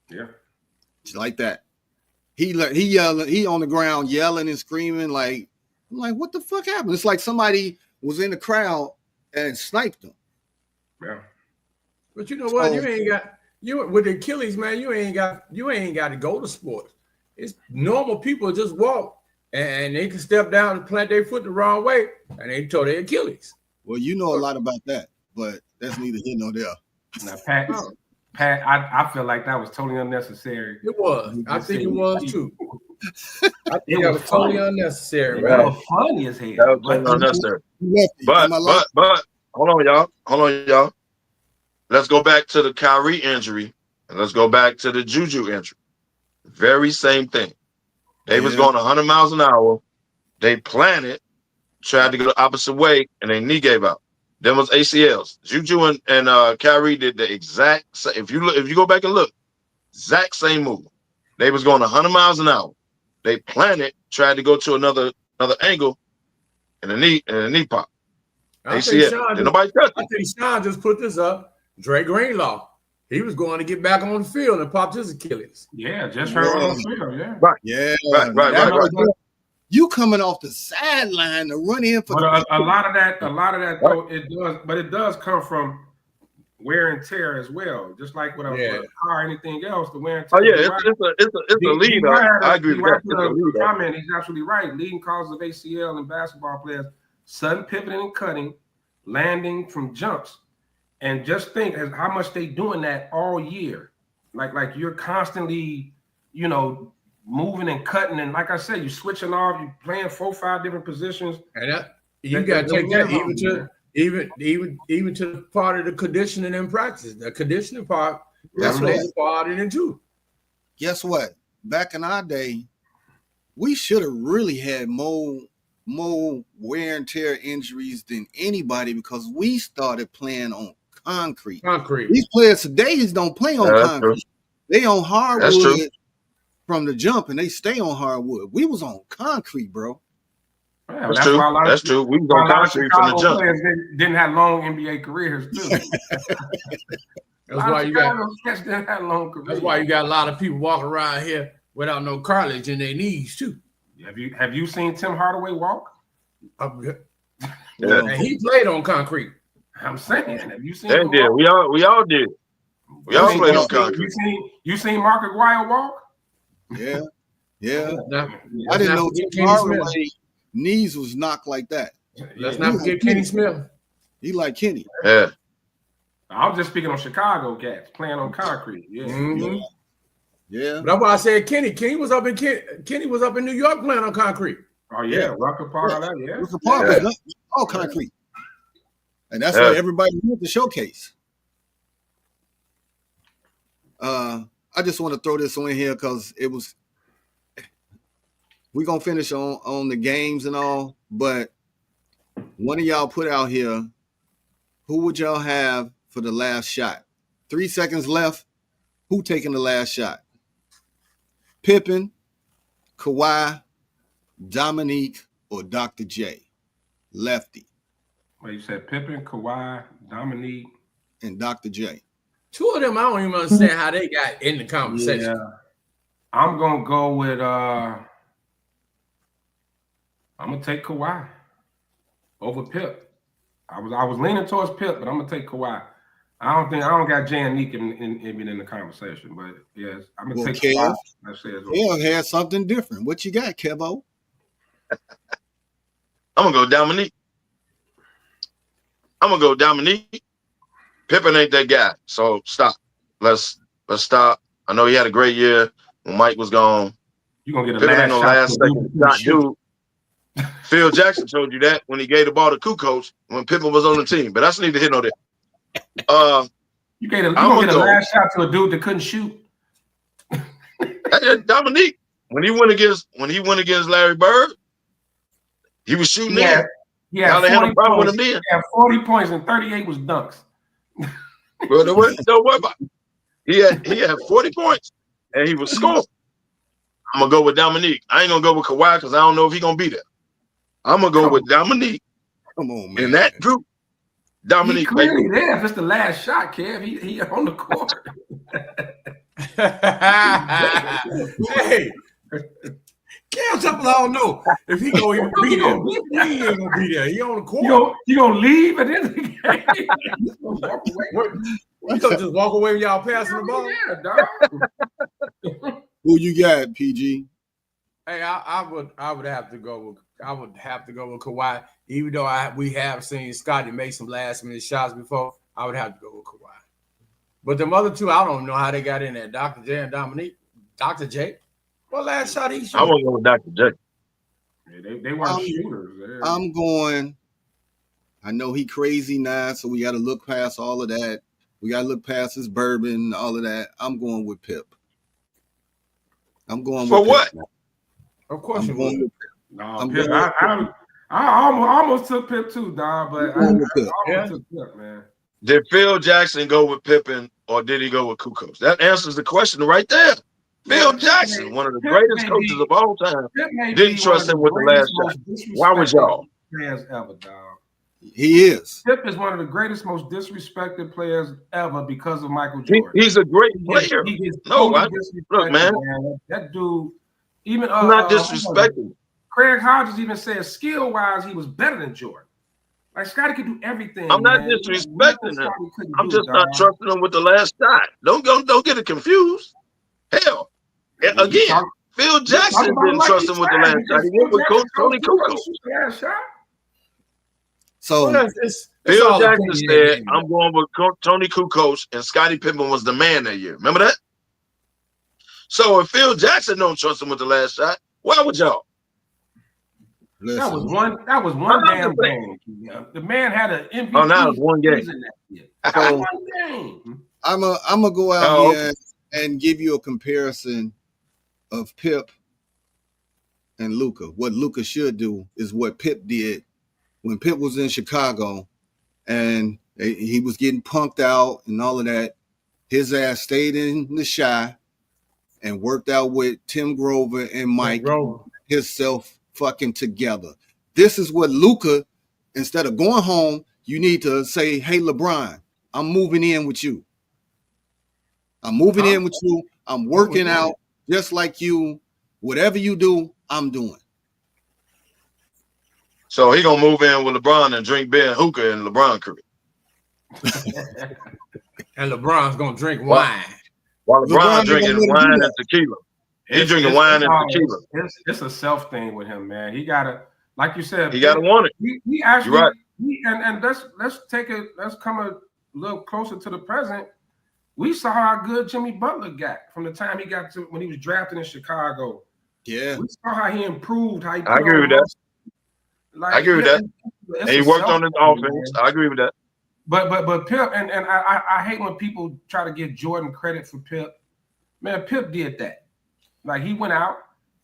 Yeah. Just like that. He yelling. He on the ground yelling and screaming like, I'm like, what the fuck happened? It's like somebody was in the crowd and sniped him. Yeah. But you know what? With Achilles, man, you ain't got to go to sports. It's normal people just walk and they can step down and plant their foot the wrong way and they tore their Achilles. Well, you know a lot about that, but that's neither here nor there. Now, Pat, I feel like that was totally unnecessary. It was. I think it was too. I think it was totally unnecessary, right? It was funny as hell. That was totally unnecessary. But hold on, y'all. Let's go back to the Kyrie injury, and let's go back to the Juju injury. Very same thing. They was going 100 miles an hour. They planted, tried to go the opposite way, and their knee gave out. Then was ACLs. Juju and Kyrie did the exact same. If you go back and look, exact same move. They was going 100 miles an hour. They planted, tried to go to another angle, and the knee pop. ACL. Did nobody touch it? I think Sean just put this up. Dre Greenlaw, he was going to get back on the field and popped his Achilles. Yeah, just heard on the field. Yeah, right. Yeah, right. You coming off the sideline to run in for a lot of that though, it does come from wear and tear as well. Just like with a car or anything else, the wear and tear. Oh yeah, it's a lead. I agree with that. Comment, he's absolutely right. Leading causes of ACL in basketball players: sudden pivoting and cutting, landing from jumps. And just think how much they doing that all year. Like you're constantly, moving and cutting. And like I said, you're switching off, you're playing 4 or 5 different positions. And you got to take that Even to the part of the conditioning and practice. The conditioning part plays a part in it too. Guess what? Back in our day, we should have really had more wear and tear injuries than anybody because we started playing on concrete. These players today don't play on concrete. True. They on hardwood from the jump, and they stay on hardwood. We was on concrete, bro. Yeah, that's true. That's true. We was on concrete from the jump. Didn't have long NBA careers too. That's why you got a lot of people walking around here without no cartilage in their knees too. Have you seen Tim Hardaway walk? Yeah. And he played on concrete. I'm saying, have you seen? They did. We all did. We all played on concrete. You seen Mark Aguirre walk? Yeah. I didn't know Tim Hardaway knees was knocked like that. Let's not forget Kenny Smith. He like Kenny. Yeah. I was just speaking on Chicago cats playing on concrete. Yeah. Mm-hmm. Yeah. But that's why I said Kenny. Kenny was up in New York playing on concrete. Oh yeah, Rucker Park. Yeah. Rucker Park was all concrete. And that's why everybody went to showcase. I just want to throw this on here because we're going to finish on the games and all, but one of y'all put out here, who would y'all have for the last shot? 3 seconds left. Who taking the last shot? Pippen, Kawhi, Dominique, or Dr. J? Lefty. Well, you said Pippen, Kawhi, Dominique, and Dr. J. Two of them, I don't even understand how they got in the conversation. Yeah. I'm gonna go with I'm gonna take Kawhi over Pip. I was leaning towards Pip, but I'm gonna take Kawhi. I don't got Jan Neek in the conversation, but yes, I'm gonna take Kawhi. Kev had something different. What you got, Kevo? I'm gonna go Dominique. Pippen ain't that guy, so stop. Let's stop. I know he had a great year when Mike was gone. You gonna get a Pippen ain't no last second shot dude. Phil Jackson told you that when he gave the ball to Kukoc when Pippen was on the team, but that's neither here nor there. You gonna get a last shot to a dude that couldn't shoot. Dominique, when he went against Larry Bird, he was shooting in. Yeah, they had a problem with him then. He had 40 points and 38 was dunks. Well, don't worry about it. He had 40 points and he was scoring. I'm gonna go with Dominique. I ain't gonna go with Kawhi because I don't know if he's gonna be there. I'm gonna go with Dominique. Come on, man. In that group, Dominique. He's clearly there. If it's the last shot, Kev, he on the court. Hey, Kev Temple, I don't know if he gonna even be there. He ain't gonna be there. He on the court. You gonna leave at the end of the game? You gonna just walk away when y'all passing the ball? Yeah, dog. Who you got, PG? Hey, I would have to go with Kawhi. Even though we have seen Scotty make some last minute shots before, I would have to go with Kawhi. But the other two, I don't know how they got in there. Dr. J and Dominique. Dr. J. What last shot he shot? I want to go with Dr. J. Yeah, they weren't shooters. I'm going. I know he crazy now, so we got to look past all of that. We got to look past his bourbon, all of that. I'm going with Pip. I'm going for with what? Pip. Of course you're going with Pip. No, Pip. I almost took Pip too, dog, but I almost took Pip, man. Did Phil Jackson go with Pippen or did he go with Kukoc? That answers the question right there. Phil Jackson, one of the greatest coaches of all time, didn't trust him with the last shot. Why was y'all? Players ever, dog. He is. Pip is one of the greatest, most disrespected players ever because of Michael Jordan. He's a great player. Look, man. That dude, even I'm not disrespecting. Craig Hodges even said skill-wise, he was better than Jordan. Like Scotty could do everything. I'm not disrespecting him. I'm just not trusting him with the last shot. Don't get it confused. Hell, again, Phil Jackson didn't trust him with the last shot. He went with Tony Kukoc. So Phil Jackson said, "I'm going with Tony Kukoc," and Scottie Pippen was the man that year. Remember that? So if Phil Jackson don't trust him with the last shot, why would y'all? That was one damn game. The man had an MVP. Oh, now it's one game. So, one game. I'm gonna go out here and give you a comparison of Pip and Luka. What Luka should do is what Pip did when Pip was in Chicago and he was getting punked out and all of that. His ass stayed in the Chi and worked out with Tim Grover and Mike himself fucking together. This is what Luka, instead of going home, you need to say, hey, LeBron, I'm moving in with you. I'm moving in with you. I'm working out just like you. Whatever you do, I'm doing. So he gonna move in with LeBron and drink beer and hookah in LeBron crib. And LeBron's gonna drink wine. While LeBron drinking wine and tequila. He's drinking wine and tequila. It's a self thing with him, man. He gotta, like you said, he gotta want it. He actually, right. And let's come a little closer to the present. We saw how good Jimmy Butler got from the time he got to when he was drafted in Chicago. Yeah, we saw how he improved. I agree with that. I agree with that. And he worked on his offense. I agree with that. But Pip and I hate when people try to give Jordan credit for Pip. Man, Pip did that. Like he went out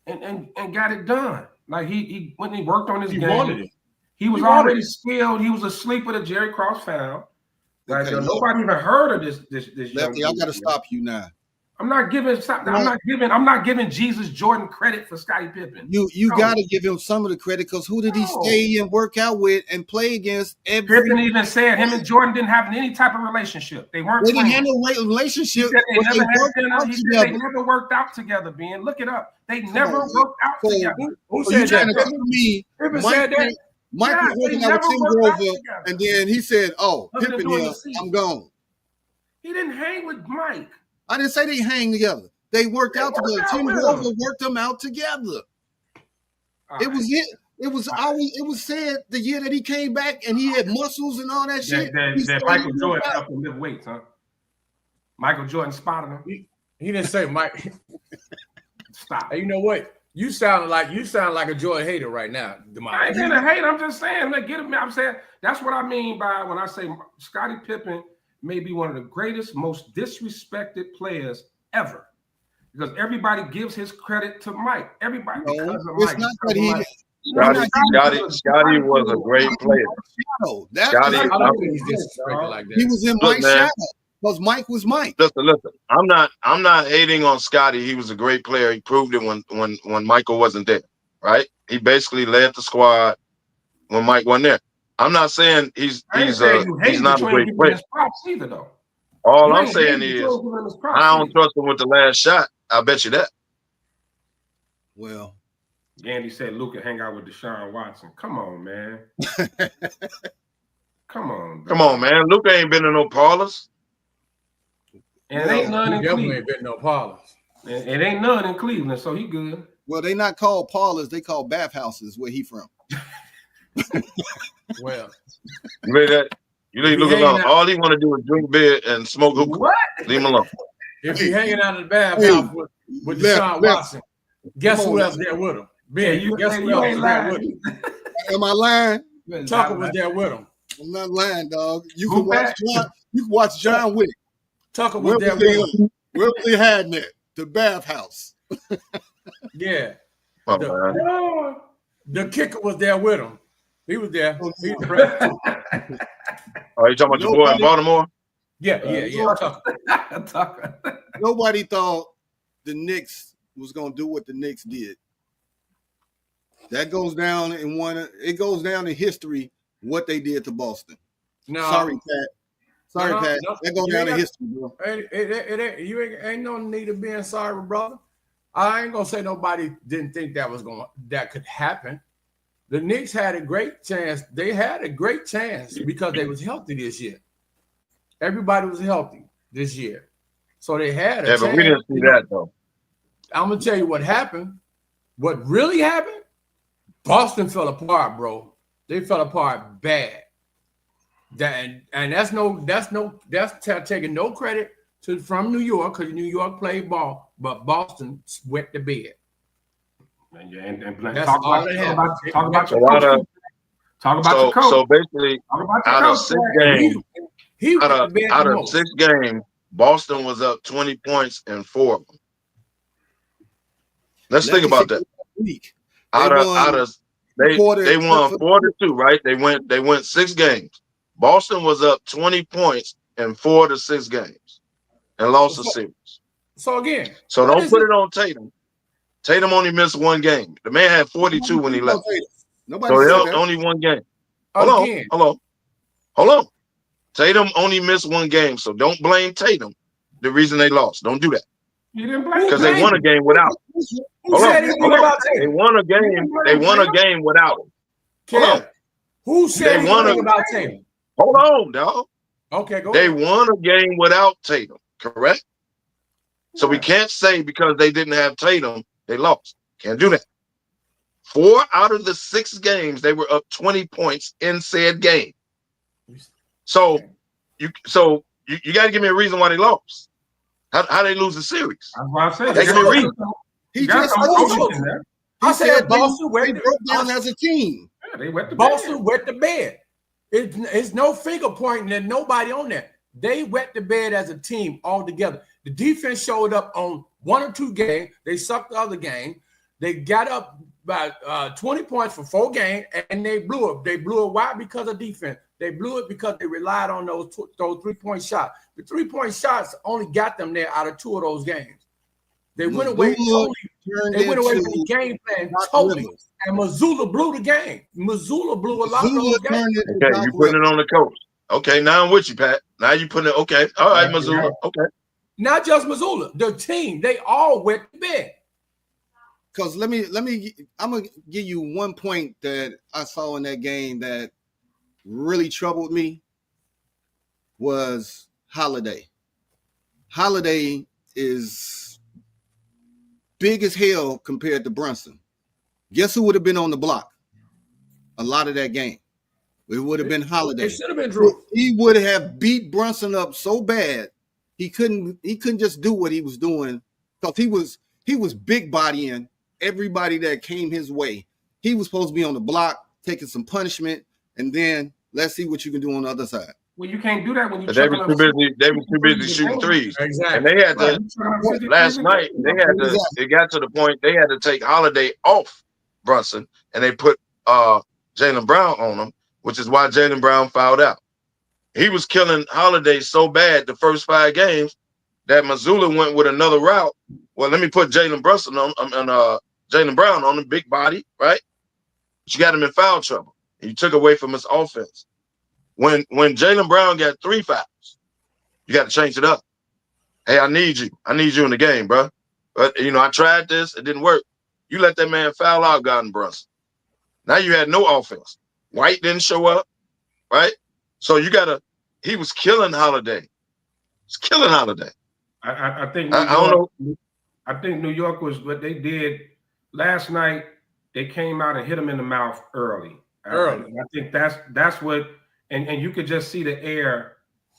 and got it done. Like he when he worked on his game, he was already skilled. He was a sleeper that Jerry Krause found. Like nobody even heard of this Lefty, I gotta stop you now. I'm not giving Jesus Jordan credit for Scottie Pippen. You gotta give him some of the credit because who did he stay and work out with and play against? Pippen even said him and Jordan didn't have any type of relationship. They weren't. They didn't have no relationship. They never worked out together. Ben, look it up. They never worked out together. Who said that? Pippen said that. Mike was working out with Tim Grover, and then he said, "Oh, Pippen here, I'm gone." He didn't hang with Mike. I didn't say they hang together. They worked out together. Tim Grover worked them out together. It was said the year that he came back and he had muscles and all that shit. That Michael Jordan helped him lift weights, huh? Michael Jordan spotted him. He didn't say Mike. Stop. Hey, you know what? You sound like a Jordan hater right now. I ain't gonna hate. I'm just saying, get him. I'm saying that's what I mean by when I say Scottie Pippen may be one of the greatest, most disrespected players ever, because everybody gives his credit to Mike. Everybody because of Mike. Scottie was a great player. He was in Mike's shadow because Mike was Mike. Listen. I'm not hating on Scottie. He was a great player. He proved it when Michael wasn't there. Right? He basically led the squad when Mike wasn't there. I'm not saying he's not a great player. Either, though. All I'm saying is I don't trust him with the last shot. I bet you that. Well, Andy said Luka hang out with Deshaun Watson. Come on, man. Come on, man. Luka ain't been to no parlors. And it ain't none in Cleveland. Ain't been no parlors. It ain't none in Cleveland, so he good. Well, they not called parlors. They called bathhouses. Where he from? Well, you leave Luka alone. All he want to do is drink beer and smoke hookah. What? Leave him alone. If he hanging out in the bathhouse with Deshaun Watson, guess who else there with him? Ben, guess who else was there with him? Am I lying? Tucker was there with him. I'm not lying, dog. You can watch John Wick. Tucker was there with him. Where was he hiding at? The bathhouse. Yeah. The kicker was there with him. He was there. Are you talking about your boy in Baltimore? Yeah. Tucker. Nobody thought the Knicks was gonna do what the Knicks did. That goes down in history what they did to Boston. No. Sorry, Pat. No. That goes down in history, bro. You ain't no need of being sorry, brother. I ain't gonna say nobody didn't think that could happen. The Knicks had a great chance. They had a great chance because they was healthy this year. Everybody was healthy this year. So they had a chance. But we didn't see that, though. I'm going to tell you what happened. What really happened, Boston fell apart, bro. They fell apart bad. That's taking no credit from New York because New York played ball, but Boston wet the bed. Yeah, and That's talk all about they talk have. about talk about your So out coach. of Talk about your coach. so basically Talk about your out of coach. 6 And games, he went to bed out the of most. 6 games, Boston was up 20 points in 4 of them. Let's think about that. Week. Out of they won 4-2, right? They went 6 games. Boston was up 20 points in 4 to 6 games and lost the series. So again, so don't put it on Tatum. Tatum only missed 1 game. The man had 42 when he left. Nobody So said that. only 1 game. Again. Hold on. Tatum only missed 1 game, so don't blame Tatum. The reason they lost. Don't do that. You didn't blame because they won a game without him. Who said anything about They Tatum? won a game. They won a game without him. Hold on. Who said anything about Tatum? Hold on, dog. Okay, go They ahead. won a game without Tatum, correct? So we can't say because they didn't have Tatum, they lost. Can't do that. 4 out of the 6 games, they were up 20 points in said game. So you got to give me a reason why they lost. How they lose the series? That's why I said. They give me a reason. He just told you. I said Boston they broke down as a team. Yeah, they wet the Boston bed. wet the bed. It's no finger pointing at nobody on there. They wet the bed as a team all together. The defense showed up on 1 or 2 games. They sucked the other game. They got up by 20 points for 4 games, and they blew it. They blew it. Why? Because of defense. They blew it because they relied on those 3-point shots. The 3-point shots only got them there out of 2 of those games. They went away totally. They went away from the game plan totally. And Missoula blew the game. Missoula blew a lot of those games. Okay, you putting it on the coach. Okay, now I'm with you, Pat. Now you putting it. Okay, all right, Missoula. Okay. Not just Missoula. The team, they all wet the bed. Because I'm gonna give you one point that I saw in that game that really troubled me was Holiday. Holiday is big as hell compared to Brunson. Guess who would have been on the block a lot of that game? It would have been Holiday. It should have been Drew. He would have beat Brunson up so bad he couldn't just do what he was doing because he was big bodying everybody that came his way. He was supposed to be on the block, taking some punishment, and then let's see what you can do on the other side. Well, you can't do that when you. They were too busy. They were too busy shooting threes. Exactly. And they had to last night. They had to. It got to the point they had to take Holiday off Brunson, and they put Jaylen Brown on him, which is why Jaylen Brown fouled out. He was killing Holiday so bad the first 5 games that Missoula went with another route. Well, let me put Jaylen Brunson on Jaylen Brown on the big body, right? But you got him in foul trouble. And you took away from his offense. When Jaylen Brown got 3 fouls, you got to change it up. Hey, I need you. I need you in the game, bro. But I tried this, it didn't work. You let that man foul out Gordon Brunson. Now you had no offense. White didn't show up, right? So he was killing Holiday. He's killing Holiday. I think I don't know. I think New York was what they did last night. They came out and hit him in the mouth early. I think that's what, and you could just see the air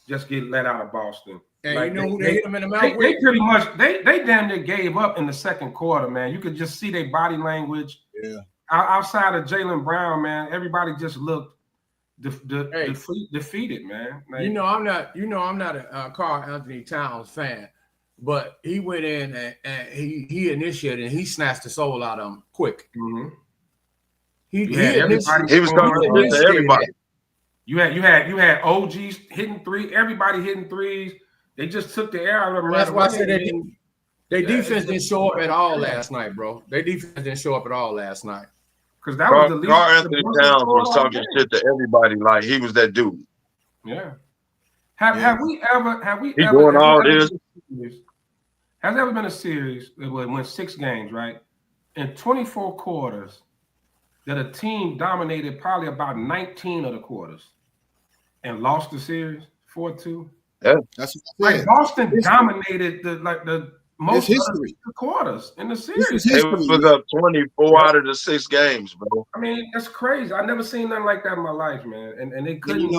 just get let out of Boston. And like who they hit him in the mouth with? They pretty much they damn near gave up in the second quarter, man. You could just see their body language. Yeah. Outside of Jaylen Brown, man, everybody just looked defeated, man. Like, I'm not a Karl Anthony Towns fan, but he went in and he initiated and he snatched the soul out of him quick. Mm-hmm. He was coming to everybody. You had OGs hitting 3, everybody hitting 3s. They just took the air out of them. That's why I said their defense didn't show up at all last night, bro. Their defense didn't show up at all last night. Because that was the least. Karl Anthony Towns was talking shit to everybody like he was that dude. Yeah. Have we ever doing all this? Has there ever been a series that went 6 games, right? In 24 quarters, that a team dominated probably about 19 of the quarters and lost the series 4-2? Yeah. That's what like Boston dominated the most of the quarters in the series. They was up 24 out of the 6 games, bro. I mean, that's crazy. I never seen nothing like that in my life, man. And they couldn't.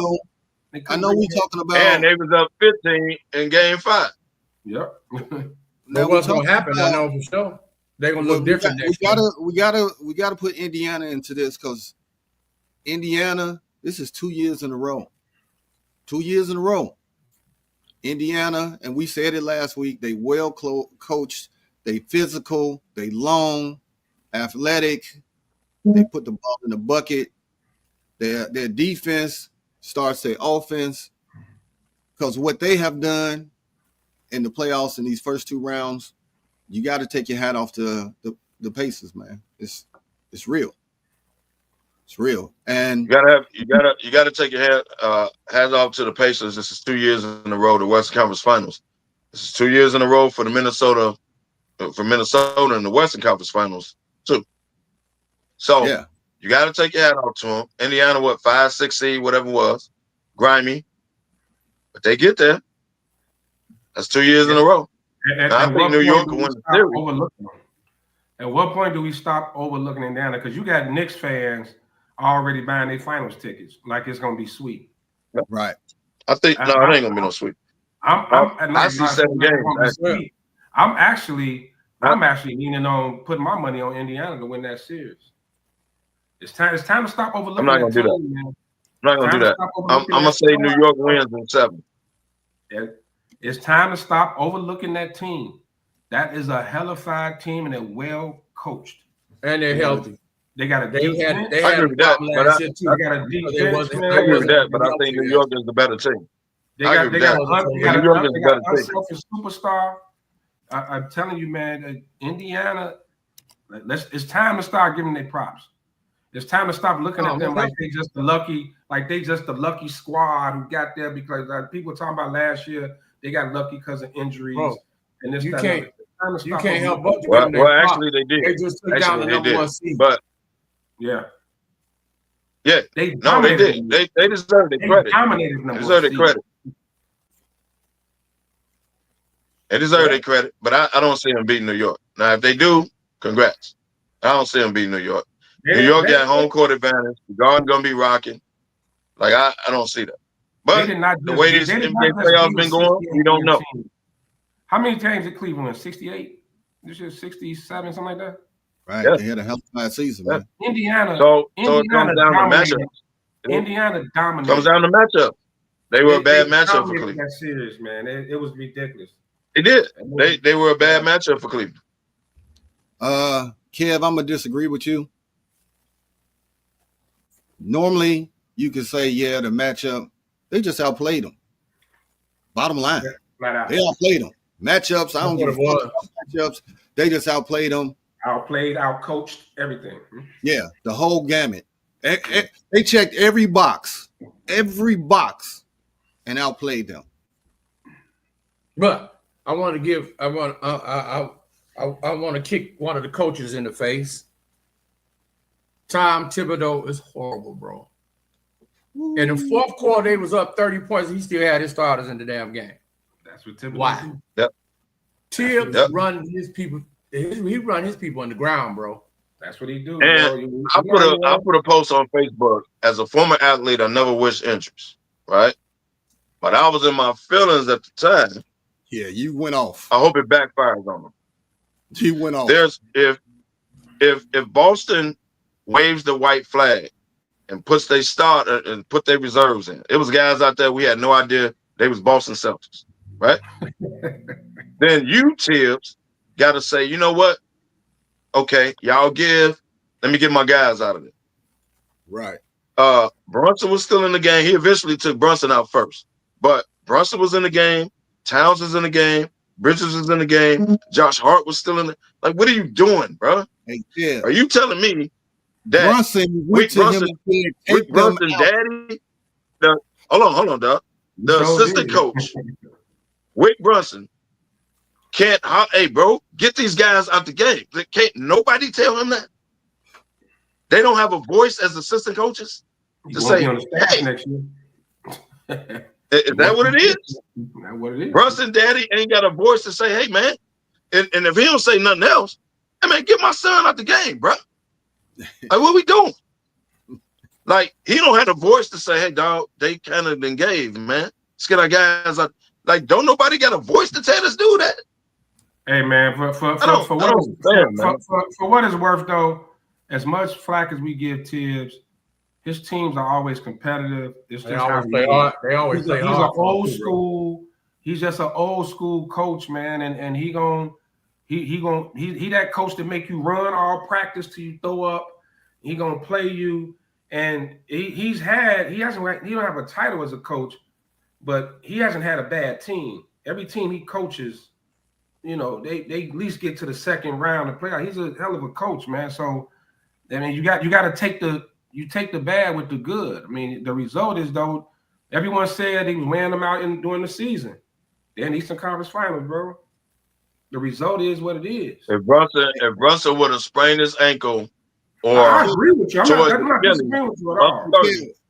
I know we talking about. And they was up 15 in game 5. Yep. Now what's gonna happen? I know for sure. They're gonna look different next year. We gotta put Indiana into this because Indiana, this is 2 years in a row. 2 years in a row. Indiana, and we said it last week, they well coached, they physical, they long, athletic, they put the ball in the bucket. Their defense starts their offense. Because what they have done in the playoffs in these first 2 rounds, you got to take your hat off to the Pacers, man. It's real. It's real. And you gotta take your hat off to the Pacers. This is 2 years in a row, the Western Conference Finals. This is 2 years in a row for Minnesota in the Western Conference Finals too. So yeah, you gotta take your hat off to them. Indiana, what, 5, 6 seed, whatever it was, grimy, but they get there. That's 2 years in a row. I think New York will win the series. At what point do we stop overlooking Indiana? Because you got Knicks fans already buying their finals tickets, like it's gonna be sweet. Right. I think it ain't gonna be no sweet. I see 7 games. I'm actually leaning on putting my money on Indiana to win that series. It's time to stop overlooking. I'm not gonna do that. I'm not gonna do that. I'm gonna say New York wins in 7. It's time to stop overlooking that team. That is a hellified team, and they're well coached. And they're healthy. They got a defense. I agree with that, but I agree with that, but I think New York is the better team. They got an unselfish superstar. I'm telling you, man, Indiana. It's time to start giving their props. It's time to stop looking at them like they just the lucky squad who got there because people talking about last year they got lucky because of injuries. Bro, and this you can't help but well, actually they did. They just took down the number 1 seed. But yeah, they did. They deserve their credit. They deserve their credit. They deserve their credit, but I don't see them beating New York. Now, if they do, congrats. I don't see them beating New York. New York got home court advantage. The Garden gonna be rocking. Like I don't see that. But the way these NBA playoffs been going, we don't know. How many times did Cleveland win? 68? This is 67, something like that. Right. Yeah. They had a hell of a season, man. Indiana. So it comes down to matchup. Indiana dominated. Comes down to matchup. They were a bad matchup for Cleveland. That series, man. It was ridiculous. They did. They were a bad matchup for Cleveland. Kev, I'm gonna disagree with you. Normally, you could say, yeah, the matchup, they just outplayed them. Bottom line, they outplayed them. Matchups, I don't give a fuck about matchups. They just outplayed them. Outplayed, outcoached, everything. Yeah, the whole gamut. They checked every box, and outplayed them. But I want to kick one of the coaches in the face. Tom Thibodeau is horrible, bro. In the fourth quarter, they was up 30 points. He still had his starters in the damn game. That's what Thibodeau Why? do. Yep. Tibbs run his people. He run his people on the ground, bro. That's what he do. And I put a post on Facebook. As a former athlete, I never wish injuries, right? But I was in my feelings at the time. Yeah, you went off. I hope it backfires on them. You went off. There's if Boston waves the white flag and puts their start and put their reserves in. It was guys out there we had no idea they was Boston Celtics, right? Then you, Tibbs, got to say, you know what? Okay, y'all let me get my guys out of it. Right. Brunson was still in the game. He eventually took Brunson out first. But Brunson was in the game. Towns was in the game. Bridges was in the game. Josh Hart was still in the like. What are you doing, bro? Hey, yeah. Are you telling me that Brunson went to him and said, Brunson daddy? Hold on, dog. The assistant coach, Wick Brunson, can't. Hey, bro, get these guys out the game. Can't nobody tell him that? They don't have a voice as assistant coaches to say, "Hey." Next year. Is that what it is? That's what it is. Brunson daddy ain't got a voice to say, hey, man. And if he don't say nothing else, hey, man, get my son out the game, bro. Like, what we doing? Like, he don't have a voice to say, hey, dog, they kind of engaged, man. Let's get our guys out. Like, don't nobody got a voice to tell this dude that? Hey man, for what it's worth though, as much flack as we give Tibbs, his teams are always competitive. It's just how play hard. They always play hard. He's an old school. He's just an old school coach, man, and he that coach that make you run all practice till you throw up. He gonna play you, and he don't have a title as a coach, but he hasn't had a bad team. Every team he coaches, they at least get to the second round and play out. He's a hell of a coach, man. So I mean, you got to take the bad with the good. I mean, the result is though, everyone said he was wearing them out during the season. Then Eastern Conference Finals, bro. The result is what it is. If Russell would have sprained his ankle, or I agree with you. I'm not disagreeing with you at all.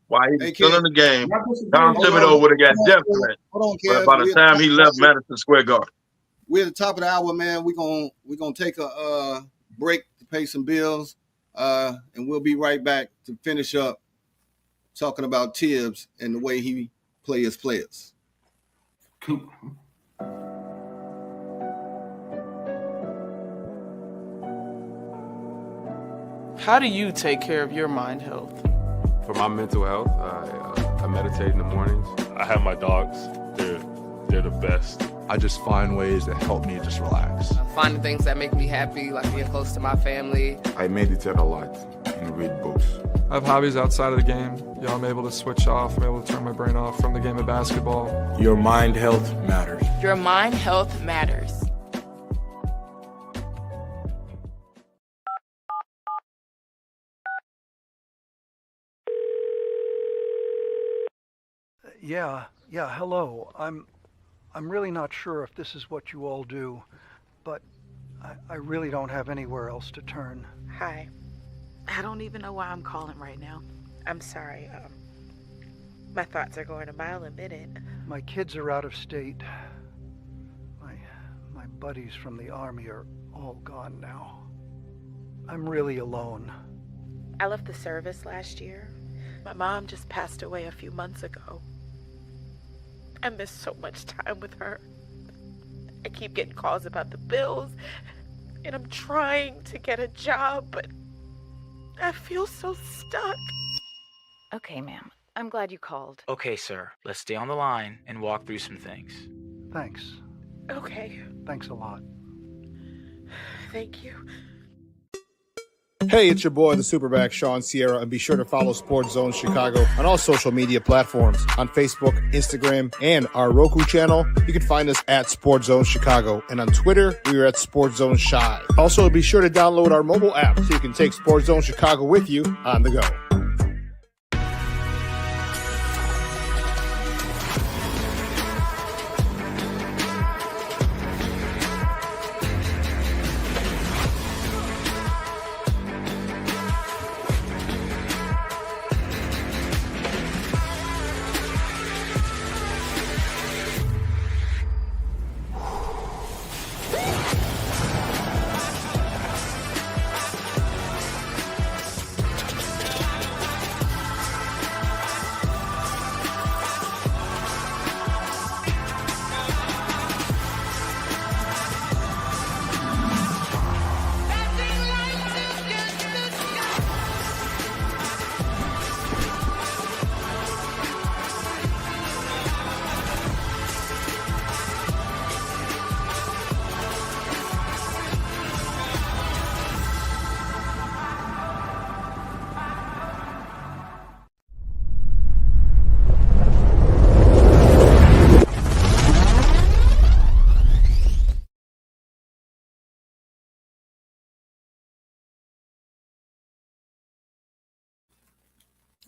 While he was still in the game, Tom Thibodeau would have got death threat. But by the time he left Madison Square Garden, we're at the top of the hour, man. We're gonna take a break to pay some bills, and we'll be right back to finish up talking about Tibbs and the way he plays his players. Cool. How do you take care of your mind health? For my mental health, I meditate in the mornings. I have my dogs. They're the best. I just find ways that help me just relax. Finding things that make me happy, like being close to my family. I meditate a lot and read books. I have hobbies outside of the game. I'm able to switch off. I'm able to turn my brain off from the game of basketball. Your mind health matters. Your mind health matters. Yeah, hello. I'm really not sure if this is what you all do, but I really don't have anywhere else to turn. Hi. I don't even know why I'm calling right now. I'm sorry. My thoughts are going a mile a minute. My kids are out of state. My buddies from the Army are all gone now. I'm really alone. I left the service last year. My mom just passed away a few months ago. I miss so much time with her. I keep getting calls about the bills, and I'm trying to get a job, but I feel so stuck. Okay, ma'am. I'm glad you called. Okay, sir. Let's stay on the line and walk through some things. Thanks. Okay. Thanks a lot. Thank you. Hey, it's your boy, the Superback, Sean Sierra, and be sure to follow Sports Zone Chicago on all social media platforms, on Facebook, Instagram, and our Roku channel. You can find us at Sports Zone Chicago, and on Twitter, we are at Sports Zone Shy. Also, be sure to download our mobile app so you can take Sports Zone Chicago with you on the go.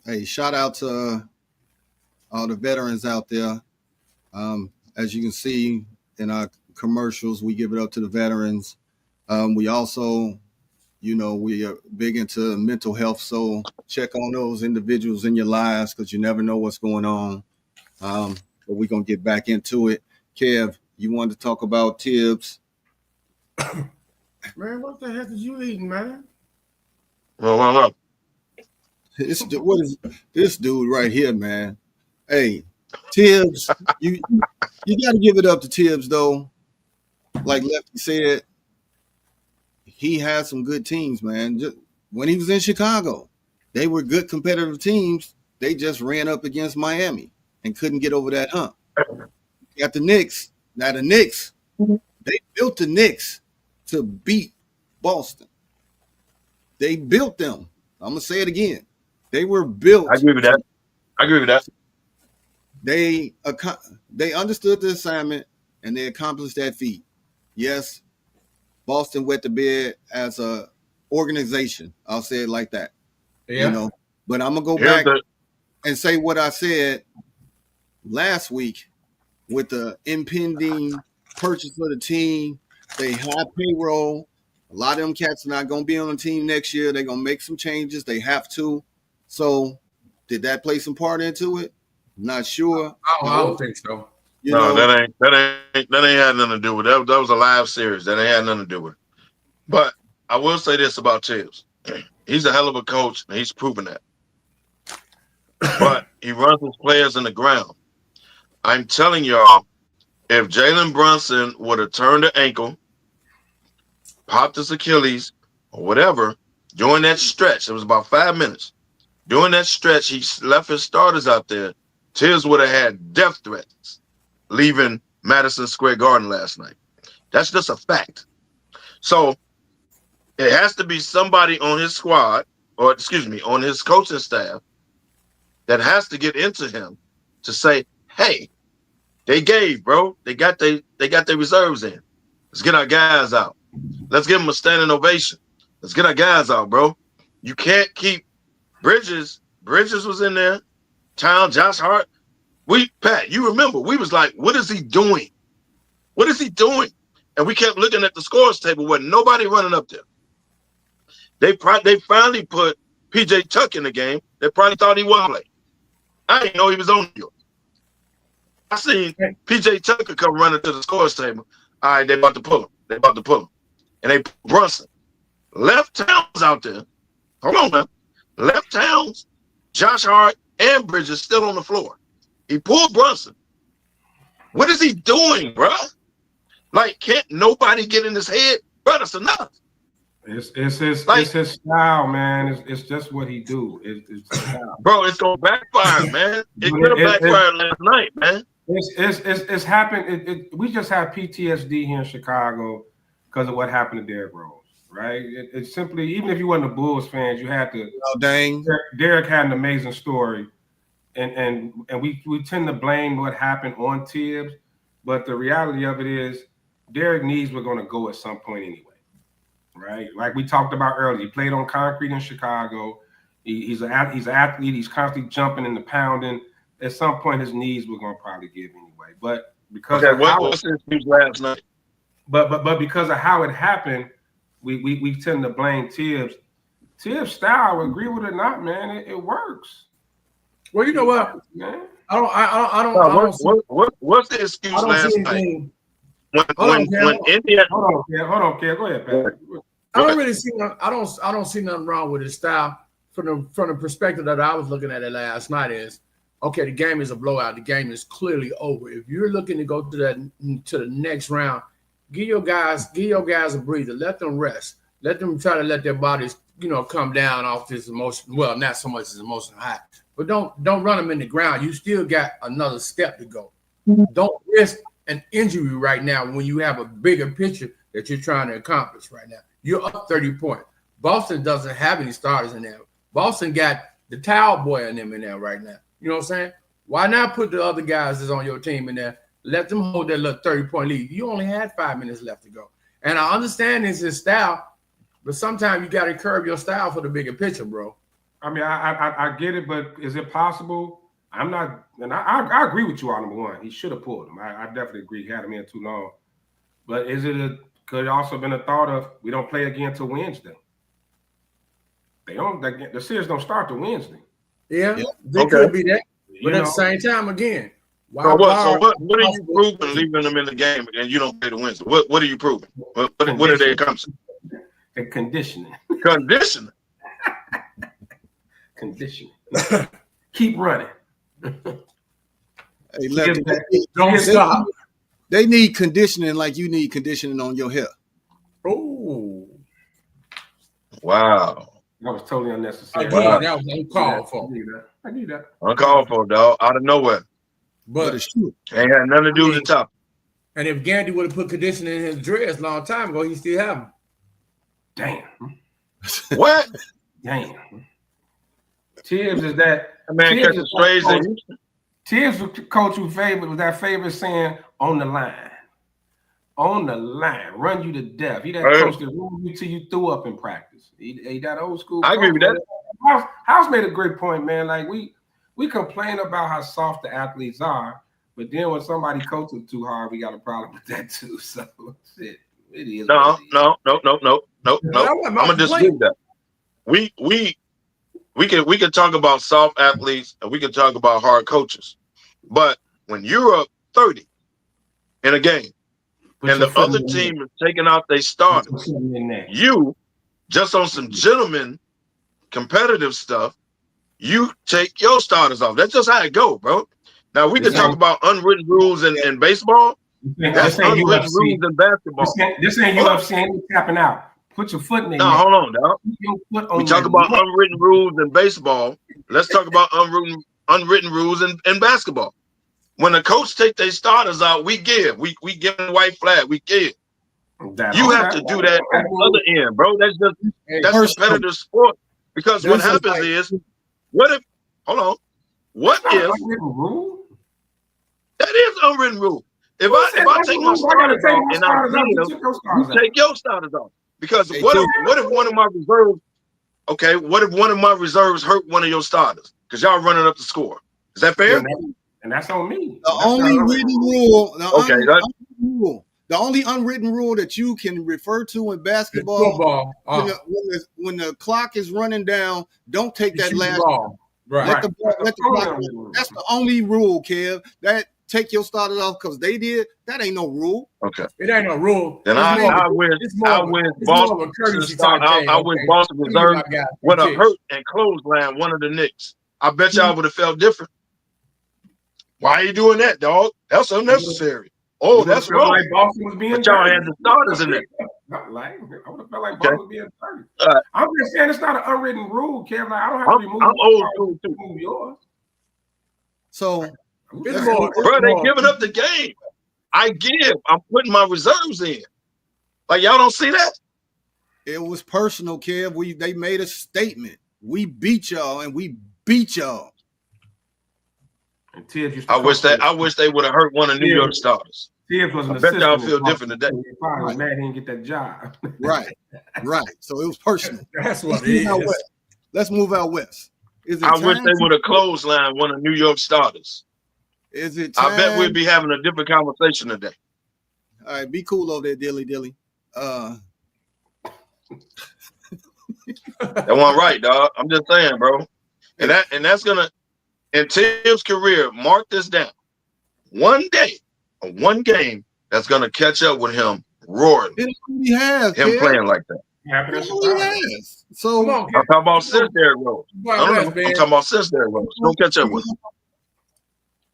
Hey, shout out to all the veterans out there. As you can see in our commercials, we give it up to the veterans. We also, we are big into mental health. So check on those individuals in your lives because you never know what's going on. But we're going to get back into it. Kev, you wanted to talk about Tibbs. Man, what the heck is you eating, man? Well. What is this dude right here, man? Hey, Tibbs, you got to give it up to Tibbs, though. like Lefty said, he had some good teams, man. Just, when he was in Chicago, they were good competitive teams. They just ran up against Miami and couldn't get over that hump. Got the Knicks. Now the Knicks, they built the Knicks to beat Boston. They built them. I'm gonna say it again. They were built. I agree with that. They understood the assignment and they accomplished that feat. Yes, Boston wet the bed as a organization. I'll say it like that. Yeah. You know, but I'm gonna go back and say what I said last week with the impending purchase of the team. They have payroll. A lot of them cats are not gonna be on the team next year. They're gonna make some changes. They have to. So, did that play some part into it? Not sure. I don't think so. That ain't had nothing to do with it. That was a live series. That ain't had nothing to do with it. But I will say this about Tibbs. He's a hell of a coach, and he's proven that. But he runs his players in the ground. I'm telling y'all, if Jalen Brunson would have turned the ankle, popped his Achilles, or whatever, during that stretch, it was about 5 minutes. During that stretch, he left his starters out there. Tibbs would have had death threats leaving Madison Square Garden last night. That's just a fact. So it has to be somebody on his squad, or excuse me, on his coaching staff that has to get into him to say, hey, they gave, bro. They got their reserves in. Let's get our guys out. Let's give them a standing ovation. Let's get our guys out, bro. You can't keep Bridges. Bridges was in there. Town, Josh Hart. Pat, you remember, we was like, what is he doing? What is he doing? And we kept looking at the scores table with nobody running up there. They finally put PJ Tuck in the game. They probably thought he wasn't playing. I didn't know he was on you. I seen PJ Tucker come running to the scores table. All right, they about to pull him. And they put Brunson. Left Towns out there. Hold on now. Left Towns, Josh Hart, and Bridges still on the floor. He pulled Brunson. What is he doing, bro? Like, can't nobody get in his head? Bro, that's enough. It's his style, man. It's just what he do. It's style. Bro, it's gonna backfire, man. It could have backfired last night, man. It's happened. We just have PTSD here in Chicago because of what happened to Derrick Rose, right? It's simply, even if you wasn't a Bulls fans, you had to. Oh, dang. Derrick had an amazing story, and we tend to blame what happened on Tibbs, but the reality of it is Derrick knees were going to go at some point anyway, right? Like we talked about earlier, he played on concrete in Chicago. He's an athlete. He's constantly jumping and pounding. At some point, his knees were going to probably give anyway. But because of what's his news last night? But because of how it happened, we tend to blame Tibbs. Tibbs' style, agree with it or not, man, it works. Well, you know what, man. What's the excuse last night? When India, hold on, Kev. Go ahead, Pat. I don't really see. I don't see nothing wrong with his style from the perspective that I was looking at it last night. Is okay. The game is a blowout. The game is clearly over. If you're looking to go to the next round, give your guys a breather. Let them rest. Let them try to let their bodies, come down off this emotion. Well, not so much as emotional high, but don't run them in the ground. You still got another step to go. Don't risk an injury right now when you have a bigger picture that you're trying to accomplish right now. You're up 30 points. Boston doesn't have any starters in there. Boston got the towel boy in them in there right now. You know what I'm saying? Why not put the other guys that's on your team in there? Let them hold that little 30-point lead. You only had 5 minutes left to go. And I understand it's his style, but sometimes you got to curb your style for the bigger picture, bro. I mean, I get it, but is it possible? I'm not, and I agree with you on number one. He should have pulled him. I definitely agree. He had him in too long. But could it also been a thought of we don't play again till Wednesday? The series don't start till Wednesday. Yeah, they could be that. But at the same time, again, what are you proving leaving them in the game and you don't play the Wednesday? What are you proving? What are they accomplishing? And conditioning. Conditioning. Keep running. Hey, Lefty, don't stop. They need conditioning like you need conditioning on your hair. Oh. Wow. That was totally unnecessary. Again, Wow. that was uncalled for. I knew that. Uncalled for, dog. Out of nowhere. But it's true. Ain't had nothing to do with the top. And if Gandy would have put conditioning in his dreads a long time ago, he still have them. Damn. What? Damn. Tibbs is that. Man, catch the strays. Tibbs was coach who favored with that favorite saying on the line. On the line, run you to death. He that coach that rule you till you threw up in practice. He that old school. I agree with that. House made a great point, man. Like we complain about how soft the athletes are, but then when somebody coaches too hard, we got a problem with that too. So shit, it is. No. I'm gonna disagree with that. We can talk about soft athletes and we can talk about hard coaches, but when you're up 30 in a game and the other team is taking out their starters, you just on some gentleman competitive stuff, you take your starters off. That's just how it go, bro. Now we can talk about unwritten rules in baseball. That's unwritten rules in basketball. This ain't UFC. Ain't tapping out. Put your foot in there. No, hold on, dog. We talk about unwritten rules in baseball. Let's talk about unwritten rules in basketball. When the coach take their starters out, we give. We give them white flag. We give. You have to do that at the other end, bro. That's competitive sport. Because what happens is, what if? Hold on. What if? That is unwritten rule. If I take my starters off and I give, you take your starters off. Because what if one of my reserves? Okay, what if one of my reserves hurt one of your starters? Because y'all running up the score. Is that fair? And that's on me. The only written rule. The only unwritten rule that you can refer to in basketball, when the clock is running down, don't take that last ball. Right. Let the clock. That's the only rule, Kev. That take your starters off because they did. That ain't no rule. Okay. It ain't no rule. Then I win Boston. I win Boston Reserve with a hurt and clothesline one of the Knicks. I bet y'all would have felt different. Why are you doing that, dog? That's unnecessary. Oh, that's wrong. Like Boston was being but y'all had the starters in there. I would have felt like Boston was being 30. I'm just saying it's not an unwritten rule, Kevin. Like, I don't have to remove. I'm old school too. Yours. So, bro, they giving up the game. I'm putting my reserves in. Like y'all don't see that? It was personal, Kev. They made a statement. We beat y'all and we beat y'all. I wish they would have hurt one of New York starters. I bet y'all feel different today. Probably mad he didn't get that job. Right. So it was personal. That's what it is. Let's move out west. I wish they would have clotheslined one of New York starters. Is it time? I bet we'd be having a different conversation today. All right, be cool over there, Dilly. That wasn't right, dog. I'm just saying, bro. And that's gonna, in Tim's career, mark this down. One day, one game that's gonna catch up with him roaring. It already has him playing like that. It already has. So I'm talking about since Derrick Rose. I'm talking about since Derrick Rose. Don't catch up with him.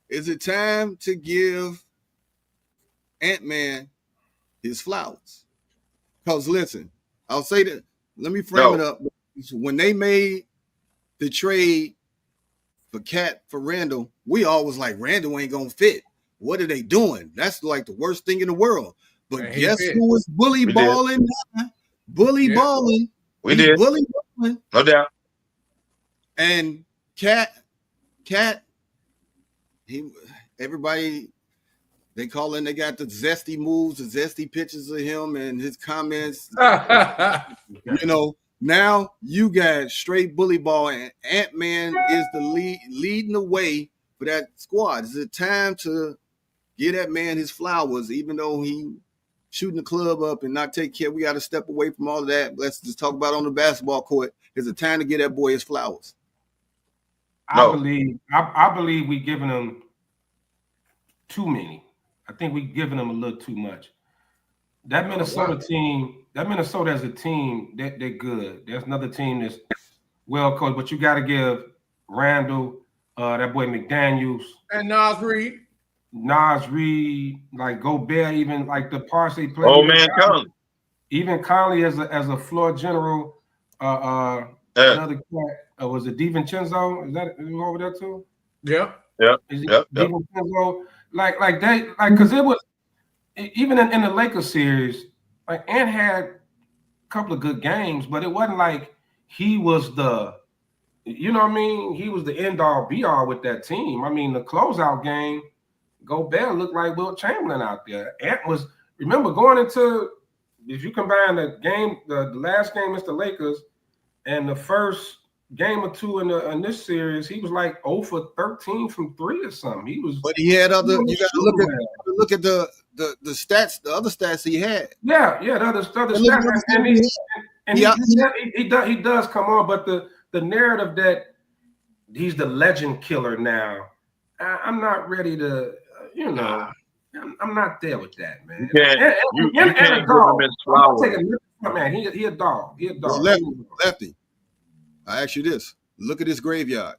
Is it time to give Ant-Man his flowers? Because listen, I'll say that. Let me frame it up. When they made the trade for Randall, we always like Randall ain't gonna fit. What are they doing? That's like the worst thing in the world. But guess who was bully balling? Balling. We did. Bully balling. No doubt. And Cat. Everybody, they got the zesty moves, the zesty pictures of him and his comments. Now you got straight bully ball, and Ant-Man is the leading the way for that squad. Is it time to give that man his flowers, even though he shooting the club up and not take care? We got to step away from all of that. Let's just talk about on the basketball court. Is it time to give that boy his flowers? I believe we giving him too many. I think we giving him a little too much. That Minnesota team, as a team, they're good. There's another team that's well coached, but you got to give Randall, that boy McDaniels, and Nas Reed. Nas Reed, like Gobert, even like the parts they played. Oh man, Conley. Even Conley as a floor general. Another cat was it DiVincenzo? Is that over there too? Yep. DiVincenzo, like they because it was even in the Lakers series, like Ant had a couple of good games, but it wasn't like he was the, you know what I mean? He was the end all be all with that team. I mean, the closeout game, Gobert looked like Wilt Chamberlain out there. Ant was, remember going into, if you combine the game, the last game against the Lakers and the first game or two in this series, he was like 0 for 13 from 3 or something. He was, but he had other. You got to look at the stats, the other stats he had. Yeah, the other stats, and he does come on, but the narrative that he's the legend killer now, I'm not ready to, I'm not there with that, man. You can't give him his flowers. Man, he a dog. He a dog. Lefty. I ask you this: look at his graveyard.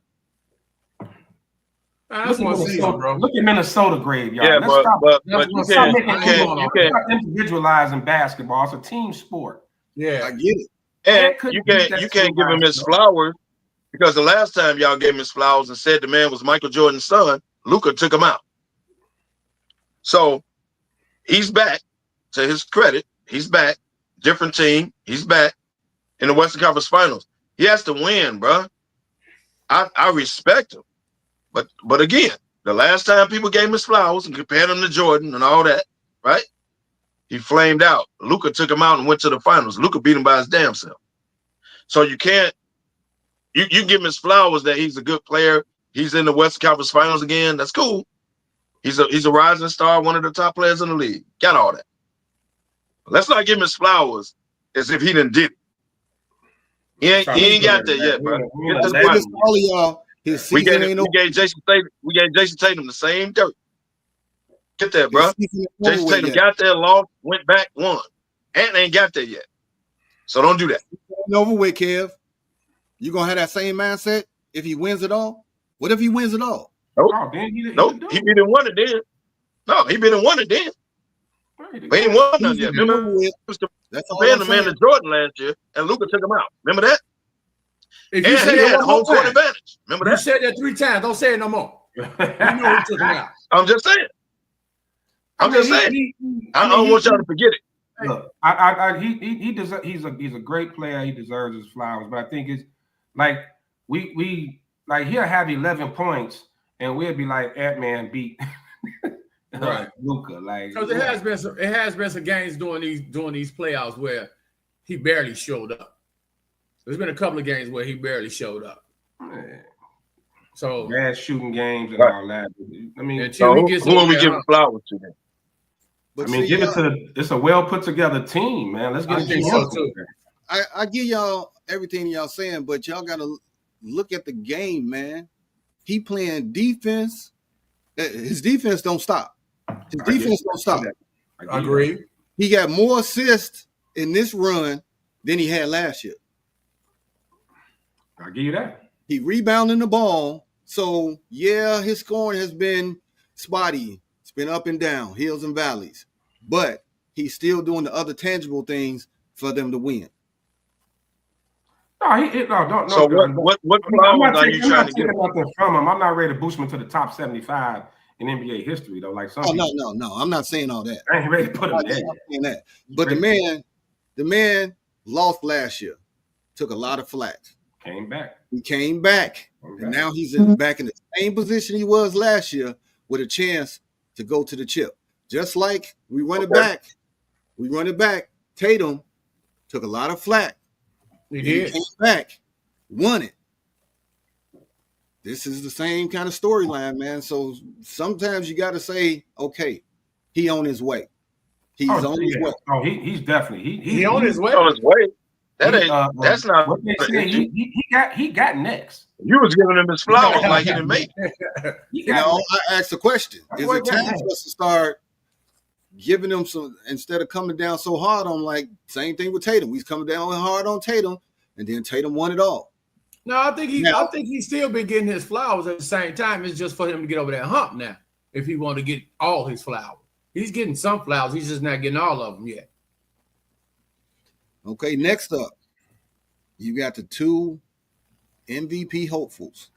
Look at Minnesota graveyard. Yeah, but you can't individualize in basketball. It's a team sport. Yeah, I get it. And you can't give him his flowers because the last time y'all gave him his flowers and said the man was Michael Jordan's son, Luka took him out. So he's back. To his credit, he's back. Different team. He's back in the Western Conference Finals. He has to win, bro. I respect him. But again, the last time people gave him his flowers and compared him to Jordan and all that, right? He flamed out. Luka took him out and went to the finals. Luka beat him by his damn self. So you can't, you give him his flowers that he's a good player. He's in the Western Conference Finals again. That's cool. He's a rising star, one of the top players in the league. Got all that. Let's not give him his flowers as if he didn't did it. He ain't got that yet, bro. All of y'all. We gave Jason Tatum the same dirt. Get that, bro. Jason Tatum got there, lost, went back, won. Ant ain't got there yet. So don't do that. Over with, Kev. You gonna have that same mindset if he wins it all? What if he wins it all? Nope. He been in one it then. No, he been in one it then. But he ain't won none yet. Remember, he was comparing the man to Jordan last year, and Luka took him out. Remember that? If you say he had home court advantage. Remember that? You said that 3 times. Don't say it no more. You know who took him out. I'm just saying. I don't want y'all to forget it. Look, he's a great player. He deserves his flowers. But I think it's like we like he'll have 11 points and we'll be like Ant-Man beat right. Luka. Like because it has been some games during these playoffs where he barely showed up. There's been a couple of games where he barely showed up. Man. So bad shooting games and all that. I mean, so who are we giving flowers to then? But I mean, give it to it's a well put together team, man. Let's get it too. I give y'all everything y'all saying, but y'all gotta look at the game, man. He playing defense. His defense don't stop. His defense don't stop. I agree. He got more assists in this run than he had last year. I'll give you that. He rebounding the ball. So, yeah, his scoring has been spotty. It's been up and down, hills and valleys. But he's still doing the other tangible things for them to win. No. So what flowers are you trying to get from him? I'm not ready to boost him to the top 75 in NBA history, though. Like some no. I'm not saying all that. I ain't ready to put him in that. But the man lost last year. Took a lot of flack. Came back. He came back. And now he's back in the same position he was last year with a chance to go to the chip. Just like we run it back. Tatum took a lot of flack. He did. Came back, won it. This is the same kind of storyline, man. So sometimes you got to say, okay, he on his way. He's on his way. Oh, he's definitely he on his way. On his way. That ain't. That's not. What they say, he got next. You was giving him his flowers like he didn't make it. I asked the question: is it time for us to start giving them some instead of coming down so hard on like same thing with Tatum? He's coming down hard on Tatum, and then Tatum won it all. No, I think he's still been getting his flowers at the same time. It's just for him to get over that hump now. if he want to get all his flowers. He's getting some flowers. He's just not getting all of them yet. Okay, next up, you got the 2 MVP hopefuls.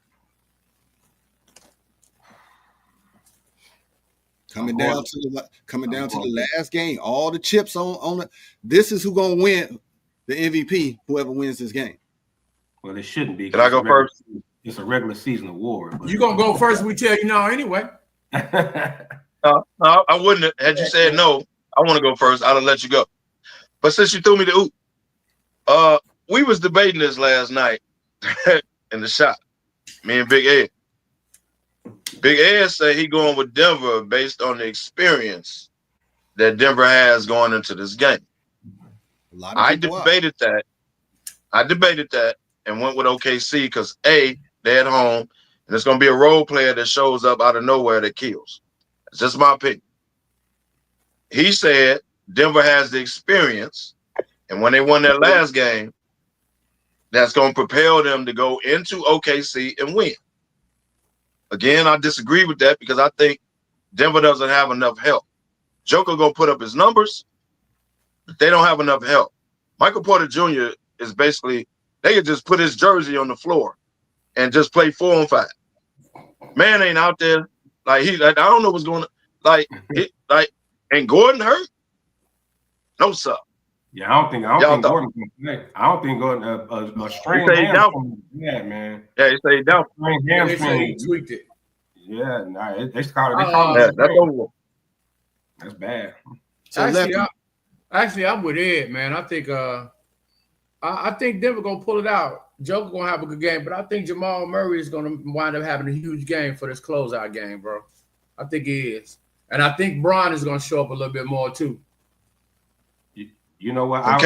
Coming down to the last game. All the chips on the. This is who gonna win the MVP. Whoever wins this game. Well, it shouldn't be. Can I go first? It's a regular season award. You gonna go first? We tell you now anyway. No, I wouldn't have. Had you said no, I want to go first. I'd have let you go. But since you threw me the oop, we was debating this last night in the shop. Me and Big Ed. Big Ed said he going with Denver based on the experience that Denver has going into this game. I debated that and went with OKC because A, they're at home, and it's going to be a role player that shows up out of nowhere that kills. It's just my opinion. He said Denver has the experience, and when they won their last game, that's going to propel them to go into OKC and win. Again, I disagree with that because I think Denver doesn't have enough help. Joker going to put up his numbers, but they don't have enough help. Michael Porter Jr. is basically, they could just put his jersey on the floor and just play 4-on-5. Man ain't out there. I don't know what's going on. And Gordon hurt? No, sir. Yeah, I don't think Gordon can play. I don't think Gordon a strained hamstring. Yeah, man. Yeah, he said down. Strained hamstring. He tweaked it. Yeah, nah, they called it. That's over. That's bad. Actually, I'm with Ed, man. I think Denver gonna pull it out. Joker gonna have a good game, but I think Jamal Murray is gonna wind up having a huge game for this closeout game, bro. I think he is, and I think Bron is gonna show up a little bit more too. You know what? I'm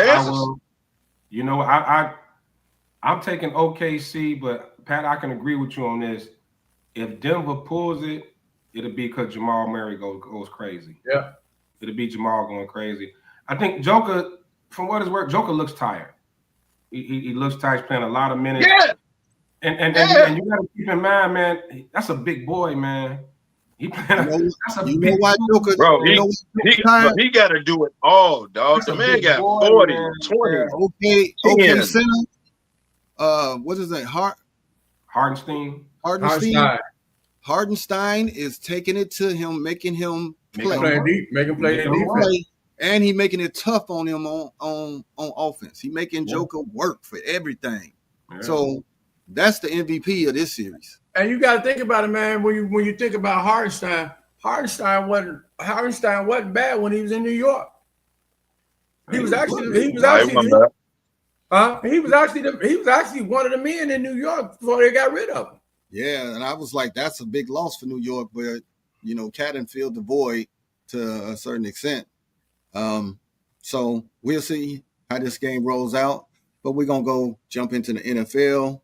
taking OKC, but Pat, I can agree with you on this. If Denver pulls it, it'll be because Jamal Murray goes crazy. Yeah, it'll be Jamal going crazy. I think Joker, from what it's worth, Joker looks tired. He looks tired. He's playing a lot of minutes. Yeah. And you got to keep in mind, man, that's a big boy, man. He playing. That's a big boy. Joker, bro. He got to do it all, dog. The man got 40, man. 20. Okay, center. What is that? Hardenstein. Hardenstein is taking it to him, making him play. Making play defense. And he making it tough on him on offense. He making Joker work for everything. Yeah. So that's the MVP of this series. And you got to think about it, man. When you think about Hardenstein wasn't bad when he was in New York. He was actually one of the men in New York before they got rid of him. Yeah, and I was like, that's a big loss for New York, but Cadden filled the void to a certain extent. So we'll see how this game rolls out, but we're going to jump into the NFL.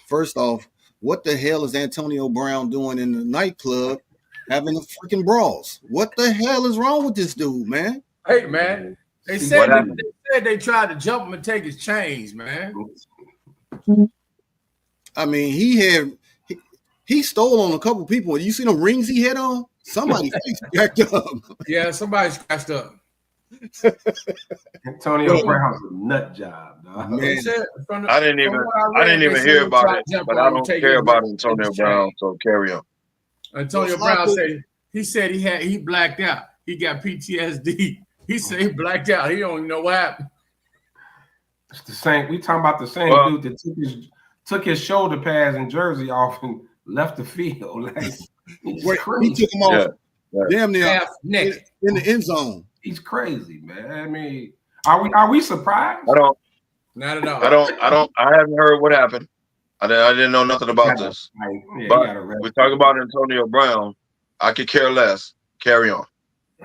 First off, what the hell is Antonio Brown doing in the nightclub having the freaking brawls? What the hell is wrong with this dude, man? Hey, man, they said they tried to jump him and take his chains, man. I mean, he stole on a couple people. You see the rings he had on? Somebody jacked up. Yeah, somebody scratched up. Antonio Brown's a nut job, dog. Man. I didn't even hear about it, but I don't care about Antonio Brown, so carry on. Antonio Brown said he blacked out. He got PTSD. He said he blacked out. He don't even know what happened. It's the same. We talking about the same dude that took his shoulder pads and jersey off and left the field. Like, he took him off damn near in the end zone. He's crazy, man. I mean, are we surprised? Not at all. I haven't heard what happened. I didn't know nothing about this. But we talk about Antonio Brown. I could care less. Carry on.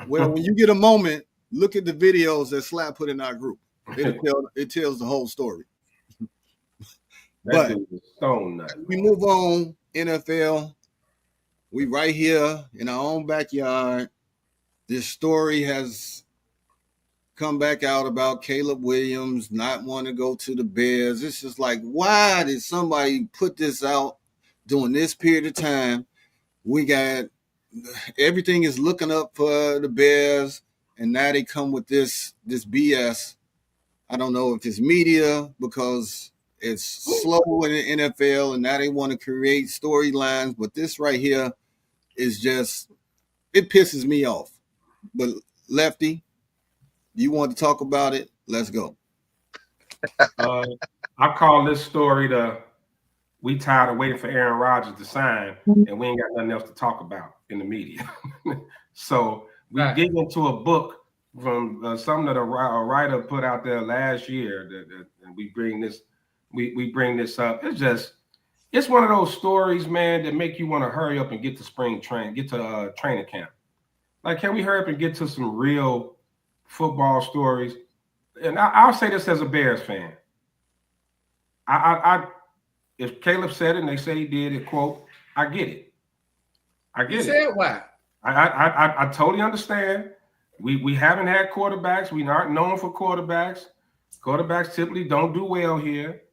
Well, when you get a moment, look at the videos that Slap put in our group. It tells the whole story. But we move on. NFL. We right here in our own backyard. This story has come back out about Caleb Williams not wanting to go to the Bears. It's just like, why did somebody put this out during this period of time? We got everything is looking up for the Bears, and now they come with this BS. I don't know if it's media because it's slow in the NFL, and now they want to create storylines. But this right here is just, it pisses me off. But Lefty, you want to talk about it? Let's go. I call this story we tired of waiting for Aaron Rodgers to sign, and we ain't got nothing else to talk about in the media. So we dig into a book from something that a writer put out there last year, and we bring this up. It's one of those stories, man, that make you want to hurry up and get to training camp. Like, can we hurry up and get to some real football stories? And I'll say this as a Bears fan. If Caleb said it and they say he did it, quote, I get it. I get it. Say it, why? I totally understand. We haven't had quarterbacks. We aren't known for quarterbacks. Quarterbacks typically don't do well here.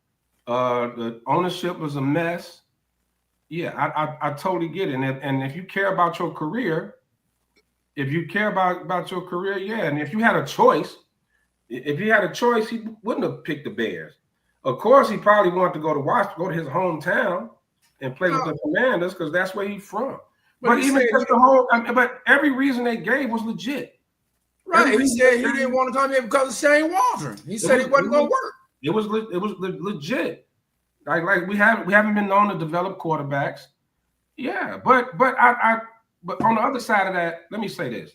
The ownership was a mess. Yeah, I totally get it. And if you care about your career, yeah, and if you had a choice, he wouldn't have picked the Bears. Of course, he probably wanted to go to his hometown and play with the Commanders because that's where he's from. But every reason they gave was legit. Right. He said he didn't want to come here because of Shane Waldron. He said it wasn't going to work. It was legit. Like we haven't been known to develop quarterbacks. Yeah, but on the other side of that, let me say this.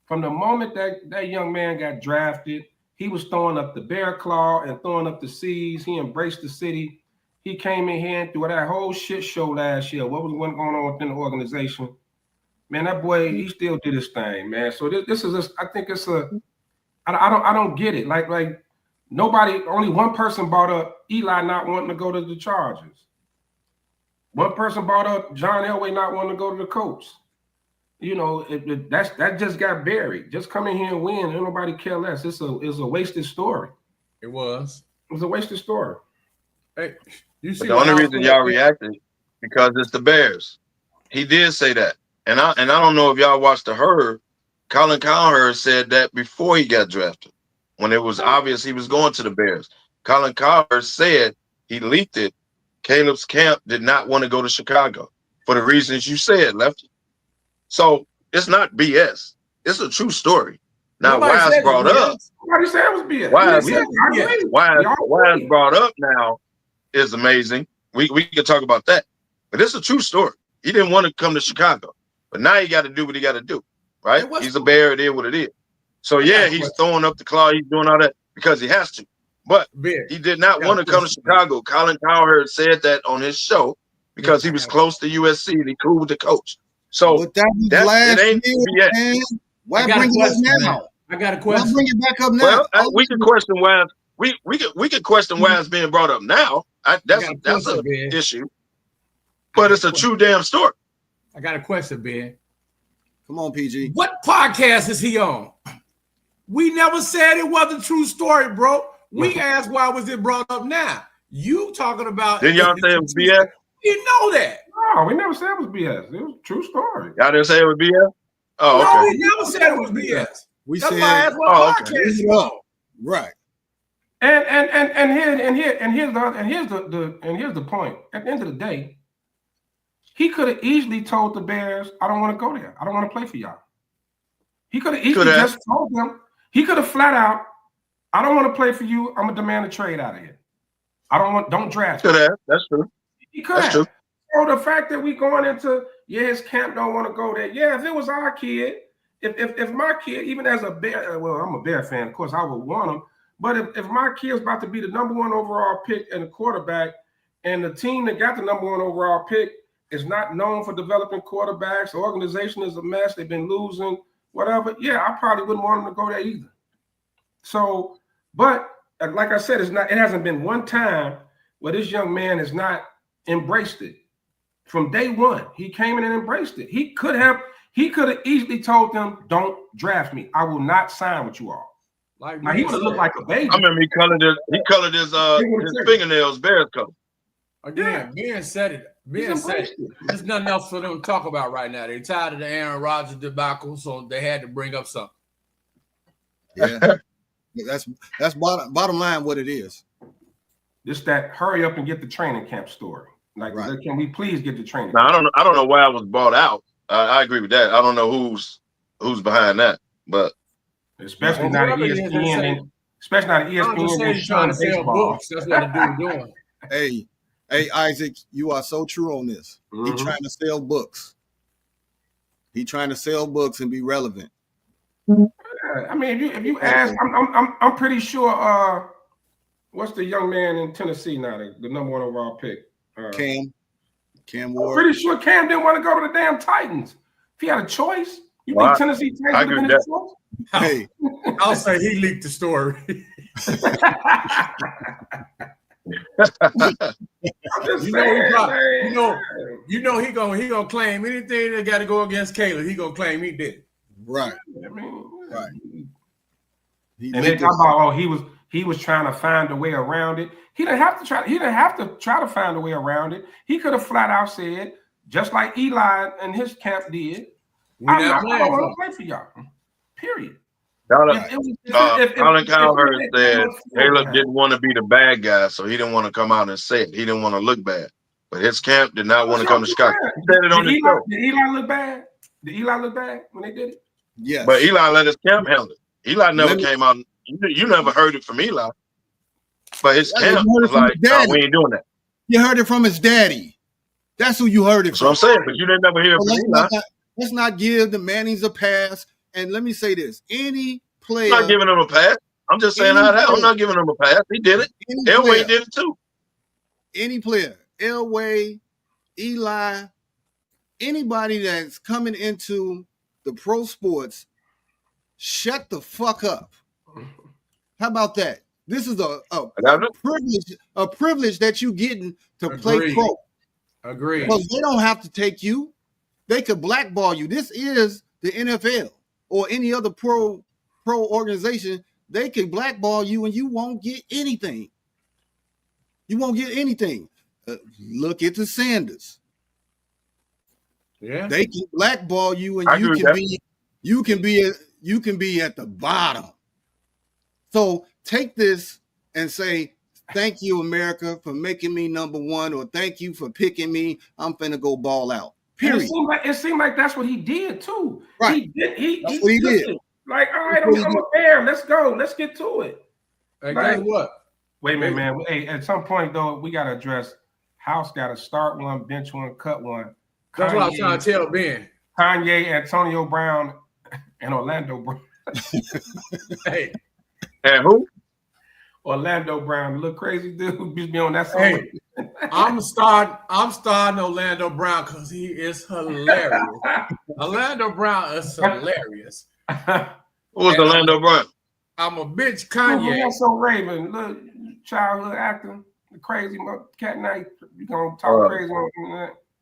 From the moment that young man got drafted, he was throwing up the bear claw and throwing up the C's. He embraced the city. He came in here and threw that whole shit show last year. What was going on within the organization? Man, that boy, he still did his thing, man. So this is I think it's I don't get it. Like nobody, only one person brought up Eli not wanting to go to the Chargers. One person brought up John Elway not wanting to go to the Colts. You know, that just got buried. Just come in here and win. Ain't nobody care less. It's a wasted story. It was a wasted story. Hey, you see the only reason y'all reacted because it's the Bears. He did say that, and I don't know if y'all watched the Herd. Colin Cowherd said that before he got drafted, when it was obvious he was going to the Bears. Colin Cowherd said he leaked it. Caleb's camp did not want to go to Chicago for the reasons you said, Lefty. So it's not BS. It's a true story. Now, why it's brought up? Nobody said it was BS. Why it's brought up now is amazing. We can talk about that, but it's a true story. He didn't want to come to Chicago, but now he got to do what he got to do, right? He's a Bear. It is what it is. So yeah, he's throwing up the claw. He's doing all that because he has to. But he did not want to come to Chicago. Colin Cowherd said that on his show because he was close to USC and he cool with the coach. So it ain't BS. Why bring it up now? I got a question. Why bring it back up now? Well, we can question why we can question why it's being brought up now. That's an issue. But it's a true damn story. I got a question, Ben. Come on, PG. What podcast is he on? We never said it was a true story, bro. We asked why was it brought up now. You talking about? Didn't y'all say it was BS? You know that. No, we never said it was BS. It was a true story. Y'all didn't say it was BS? Oh, okay. No, we never said it was BS. We That's said, why I asked what podcast okay. you on. Right. Here's the point. At the end of the day, he could have easily told the Bears, "I don't want to go there. I don't want to play for y'all." He could have easily just told them. He could have flat out, "I don't want to play for you. I'm gonna demand a trade out of here. Don't draft." Could have. That's true. He could have. So the fact that we going into his camp don't want to go there. Yeah, if it was our kid, if my kid, even as a Bear, well, I'm a Bear fan, of course I would want him. But if my kid's about to be the number one overall pick and the quarterback, and the team that got the number one overall pick is not known for developing quarterbacks, the organization is a mess, they've been losing, whatever, yeah, I probably wouldn't want him to go there either. So, but like I said, it hasn't been one time where this young man has not embraced it. From day one, he came in and embraced it. He could have easily told them, "Don't draft me. I will not sign with you all." Now, he would have looked like a baby. I remember he colored his fingernails Bears color. Again, Ben said it. Being said, there's nothing else for them to talk about right now. They're tired of the Aaron Rodgers debacle, so they had to bring up something. Yeah, that's bottom line what it is. Just that hurry up and get the training camp story. Like, can we please get the training? Now, I don't know why it was bought out. I agree with that. I don't know who's behind that, but especially not ESPN, and especially not ESPN trying to sell books. That's what the dude doing. Hey, Isaac, you are so true on this. Mm-hmm. He's trying to sell books. He's trying to sell books and be relevant. I mean, if you ask, I'm pretty sure. What's the young man in Tennessee now? The number 1 overall pick. Cam Ward. I'm pretty sure Cam didn't want to go to the damn Titans. If he had a choice, you think Tennessee Titans would have been his choice? Hey, I'll say he leaked the story. You know he gonna claim anything that got to go against Caleb. He gonna claim he did it. Right. I mean, right. And then talk about he was trying to find a way around it. He didn't have to try to find a way around it. He could have flat out said, just like Eli and his camp did, I don't want to play for y'all. Period. Colin Cowherd said Caleb didn't want to be the bad guy, so he didn't want to come out and say it. He didn't want to look bad. But his camp did not want to come to Chicago. He said it on the show. Did Eli look bad? Did Eli look bad when they did it? Yes. But Eli let his camp handle it. Eli never came out. You never heard it from Eli. But his camp was like, no, we ain't doing that. You heard it from his daddy. That's who you heard it from. That's what I'm saying, but you didn't never hear it from Eli. Let's not give the Mannings a pass. And let me say this. Any player. I'm not giving him a pass. I'm just saying how that. I'm not giving him a pass. He did it. Elway did it too. Any player. Elway, Eli, anybody that's coming into the pro sports, shut the fuck up. How about that? This is a privilege that you getting to play pro. Agreed. Because they don't have to take you. They could blackball you. This is the NFL or any other pro organization. They can blackball you and you won't get anything. You won't get anything. Look at the Sanders. Yeah, they can blackball you, and you can be at the bottom. So take this and say, thank you, America, for making me number 1, or thank you for picking me. I'm finna go ball out. Period. It seemed like that's what he did too. Right. That's what he did. Like, all right, I'm a bear. Let's go. Let's get to it. Hey, guess what? Wait a minute, man. Hey, at some point though, we gotta address House got to start one, bench one, cut one. That's what I was trying to tell Ben. Kanye, Antonio Brown, and Orlando Brown. Hey. And who? Orlando Brown, the little crazy dude who used to be on that song. Hey, I'm starting Orlando Brown because he is hilarious. Orlando Brown is hilarious. Who was Orlando Brown? I'm a bitch Kanye. That's so Raven, little childhood actor, the crazy cat night. You gonna talk crazy on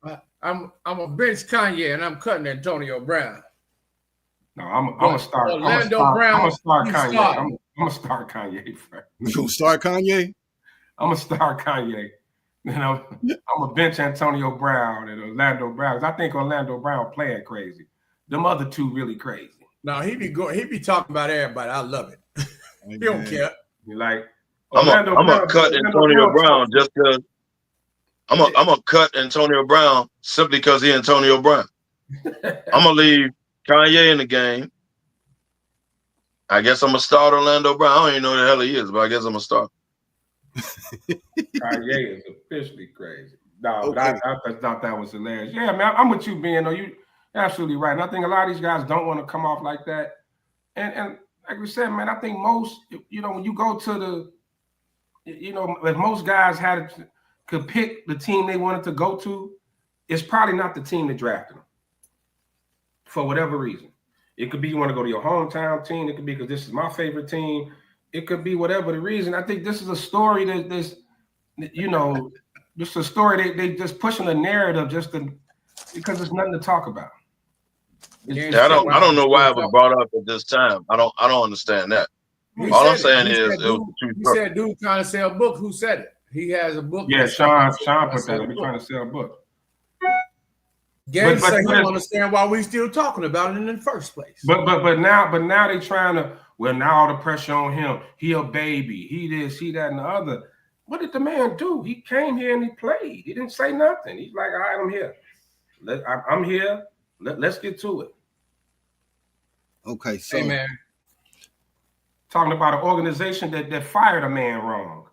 that? I'm a bench Kanye and I'm cutting Antonio Brown. No, I'm gonna start. Orlando Brown. I'm gonna start Kanye. I'm gonna start Kanye first. You gonna start Kanye? I'm gonna start Kanye. You know, I'm gonna bench Antonio Brown and Orlando Brown. I think Orlando Brown playing crazy. Them other two really crazy. No, he be talking about everybody. I love it. He don't care. You like? I'm gonna cut Antonio Brown just because. I'm gonna cut Antonio Brown simply because he's Antonio Brown. I'm gonna leave Kanye in the game. I guess I'm gonna start Orlando Brown. I don't even know who the hell he is, but I guess I'm gonna start. Kanye is officially crazy. No, okay. I thought that was hilarious. Yeah, man, I'm with you, Ben. No, you're absolutely right. And I think a lot of these guys don't want to come off like that. And like we said, man, I think most, when you go to if most guys could pick the team they wanted to go to, it's probably not the team that drafted them for whatever reason. It could be you want to go to your hometown team. It could be because this is my favorite team. It could be whatever the reason. I think this is a story just a story they just pushing a narrative because there's nothing to talk about. I don't know why it was brought up at this time. I don't understand that. All I'm saying is it was the truth. He said, "Dude trying to sell a book." Who said it? He has a book. Yeah, Sean put that. We're trying to sell a book. Gabe said he don't understand why we still talking about it in the first place. But now they trying to, well, now all the pressure on him. He a baby. He this, he that, and the other. What did the man do? He came here and he played. He didn't say nothing. He's like, all right, I'm here. I'm here. Let's get to it. Okay, so hey, man. Talking about an organization that fired a man wrong.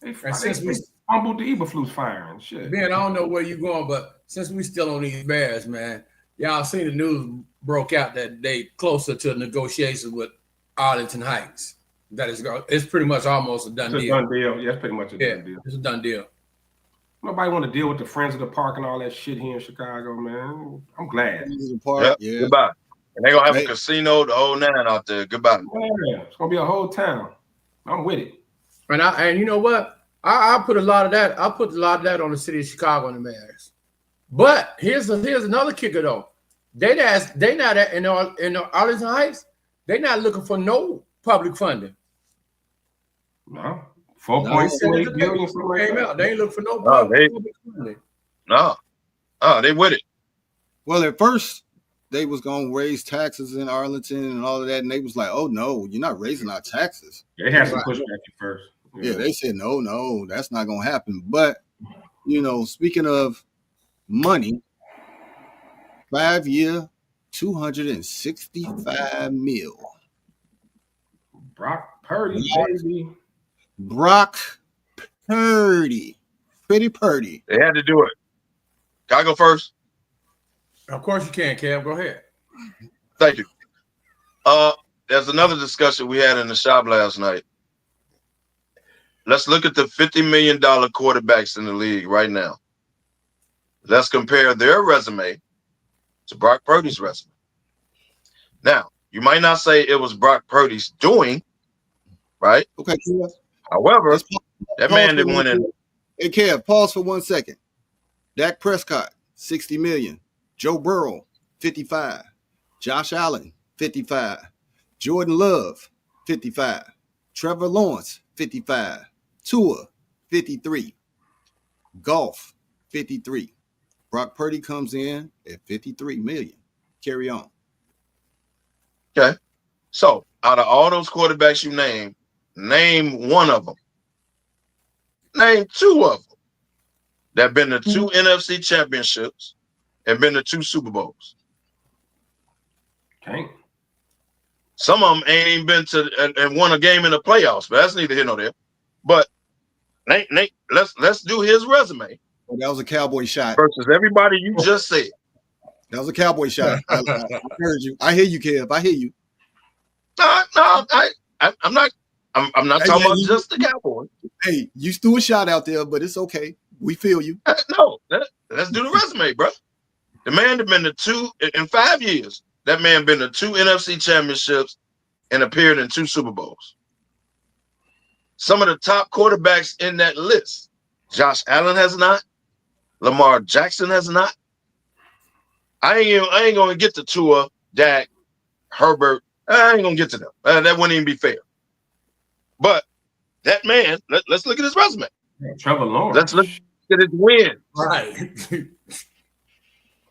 They humbled the Eberflus firing. Shit. Ben, I don't know where you're going, but since we still on these Bears, man, y'all seen the news broke out that they closer to negotiations with Arlington Heights. That is, it's pretty much almost a done deal. It's a done deal. Yeah, it's pretty much a done deal. It's a done deal. Nobody want to deal with the Friends of the Park and all that shit here in Chicago, man. I'm glad. Yeah. Goodbye. And they're going to have a casino, the whole 9 out there. Goodbye. Yeah, it's going to be a whole town. I'm with it. And you know what? I put a lot of that. I put a lot of that on the city of Chicago and the mayors. But here's another kicker though. They not in Arlington Heights. They're not looking for no public funding. No, 4.8 billion came out. They ain't looking for no public funding. No, they with it. Well, at first they was gonna raise taxes in Arlington and all of that, and they was like, "Oh no, you're not raising our taxes." They had some pushback at first. Yeah, they said, "No, that's not gonna happen." But speaking of money, 5-year, $265 million. Brock Purdy, baby. Brock Purdy. Pretty Purdy. They had to do it. Can I go first? Of course you can, Kev. Go ahead. Thank you. There's another discussion we had in the shop last night. Let's look at the $50 million quarterbacks in the league right now. Let's compare their resume to Brock Purdy's resume. Now, you might not say it was Brock Purdy's doing, right? Okay. However, that man didn't win it. Hey, Kev, pause for 1 second. Dak Prescott, $60 million. Joe Burrow, 55. Josh Allen, 55. Jordan Love, 55. Trevor Lawrence, 55. Tua, 53. Golf, 53. Brock Purdy comes in at 53 million. Carry on. Okay. So out of all those quarterbacks you name one of them. Name 2 of them that have been to 2 NFC championships and been to 2 Super Bowls. Okay. Some of them ain't even been to and won a game in the playoffs, but that's neither here nor there. But Nate, let's do his resume. Oh, that was a cowboy shot. Versus everybody you just said. That was a cowboy shot. I heard you. I hear you, Kev. I hear you. No, I'm not talking about just the Cowboys. Hey, you threw a shot out there, but it's okay. We feel you. No, let's do the resume, bro. The man had been to 2 in 5 years. That man been to 2 NFC championships and appeared in 2 Super Bowls. Some of the top quarterbacks in that list. Josh Allen has not. Lamar Jackson has not. I ain't gonna get to Tua, Dak, Herbert. I ain't gonna get to them. That wouldn't even be fair. But that man, let's look at his resume. Trevor Lawrence. Let's look at his win. Right.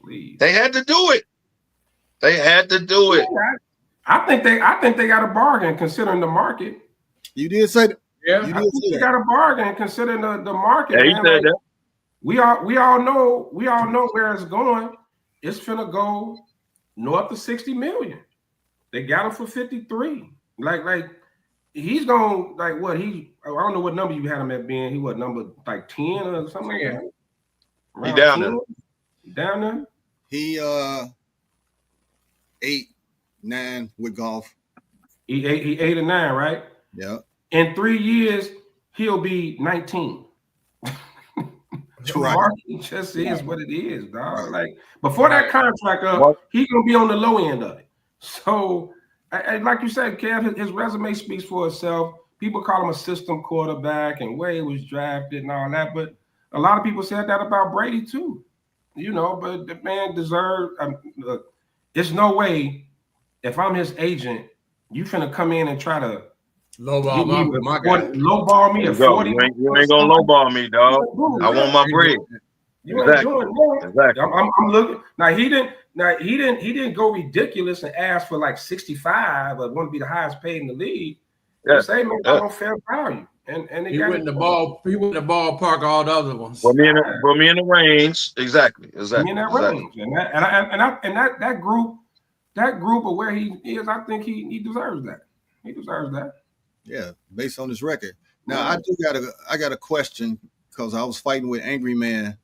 Please. They had to do it. They had to do it. I think they got a bargain considering the market. You did say that. Yeah, you I think they got a bargain considering the market. Yeah, he said that. We all know where it's going. It's finna go north of 60 million. They got him for 53. Like he's going I don't know what number you had him at being. He what number 10 or something like that? He down there. Down there? He 8, 9 with golf. He 8 or 9, right? Yeah. In 3 years, he'll be 19. The market just is what it is, dog. Like before that contract up, he's gonna be on the low end of it. So, like you said, Kev, his resume speaks for itself. People call him a system quarterback and where he was drafted and all that, but a lot of people said that about Brady too. But the man deserved. Look, there's no way if I'm his agent, you finna come in and try to lowball me at 40. You ain't gonna lowball me, dog. I want my bread. You ain't doing that. Exactly. I'm looking now. He didn't go ridiculous and ask for like 65 or want to be the highest paid in the league. Yeah. He say, man, I don't fair value. And he went in the ballpark, all the other ones. Put me in the range. Exactly. Me in that range. And that group of where he is, I think he deserves that. He deserves that. Yeah, based on his record. Now I got a question because I was fighting with Angry Man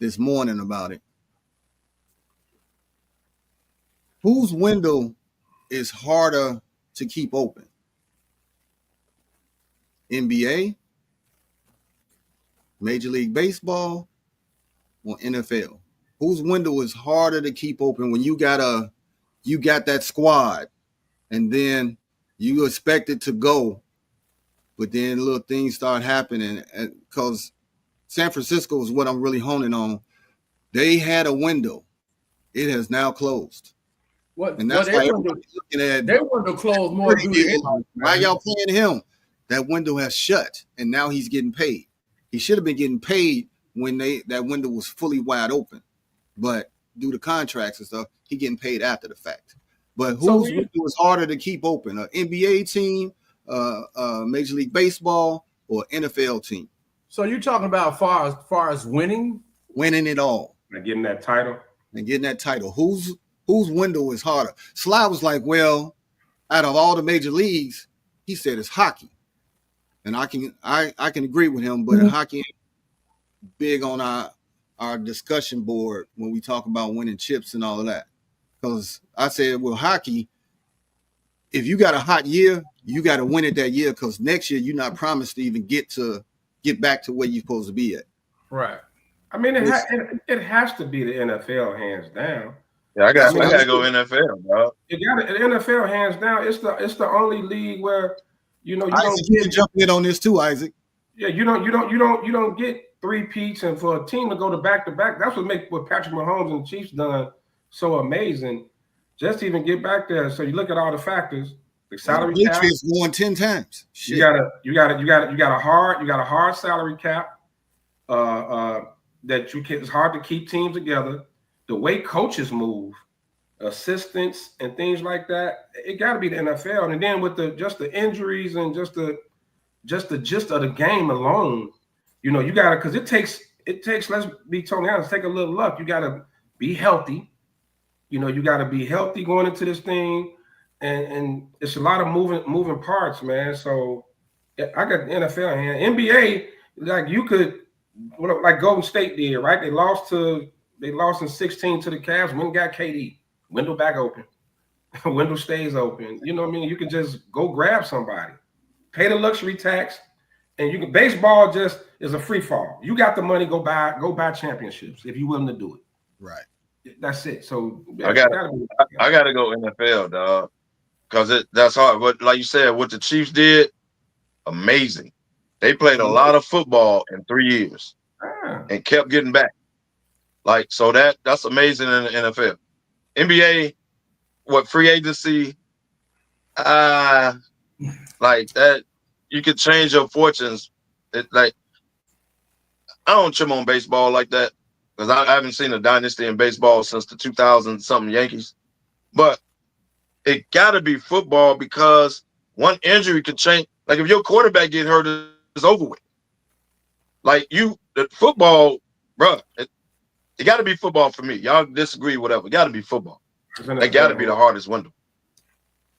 this morning about it. Whose window is harder to keep open? NBA, Major League Baseball, or NFL? Whose window is harder to keep open when you got that squad and then you expect it to go, but then little things start happening? Because San Francisco is what I'm really honing on. They had a window. It has now closed. And that's why everybody's looking at their window closed more due to injury. Why y'all playing him? That window has shut, and now he's getting paid. He should have been getting paid when that window was fully wide open, but due to contracts and stuff, he getting paid after the fact. But whose window is harder to keep open? An NBA team, Major League Baseball, or NFL team? So you're talking about far as winning it all, and getting that title, Whose window is harder? Sly was like, well, out of all the major leagues, he said it's hockey. And I can agree with him, but hockey ain't big on our discussion board when we talk about winning chips and all of that. Because I said, well, hockey, if you got a hot year, you got to win it that year, because next year you're not promised to even get back to where you're supposed to be at. Right. I mean, it has to be the NFL, hands down. Yeah, I got to go NFL, bro. The NFL, hands down. It's the only league where you Isaac, you can jump in on this too, Isaac. Yeah, you don't get 3 peats, and for a team to go to back to back, that's what Patrick Mahomes and the Chiefs done so amazing. Just to even get back there. So you look at all the factors. The salary cap. Patriots won 10 times. Shit. You got a hard salary cap. That it's hard to keep teams together. The way coaches move, assistants and things like that, it got to be the NFL. And then with the injuries and just the gist of the game alone, you got to, because it takes. Let's be totally honest. Take a little luck. You got to be healthy. You got to be healthy going into this thing, and it's a lot of moving parts, man. So I got the NFL hand. NBA, like you could, like Golden State did, right? They lost in 16 to the Cavs. When got KD, window back open, window stays open. You know what I mean? You can just go grab somebody, pay the luxury tax, and you can. Baseball just is a free fall. You got the money, go buy championships if you're willing to do it. Right. That's it. So I gotta go NFL, dog, because that's hard. But like you said, what the Chiefs did, amazing. They played a lot of football in 3 years and kept getting back. Like, so that's amazing in the NFL. NBA, what free agency, like that, you could change your fortunes. I don't chim on baseball like that, because I haven't seen a dynasty in baseball since the 2000-something Yankees. But it got to be football, because one injury could change. Like, if your quarterback get hurt, it's over with. Like, the football, bro, it got to be football for me. Y'all disagree, whatever. It got to be football. That got to be the hardest window.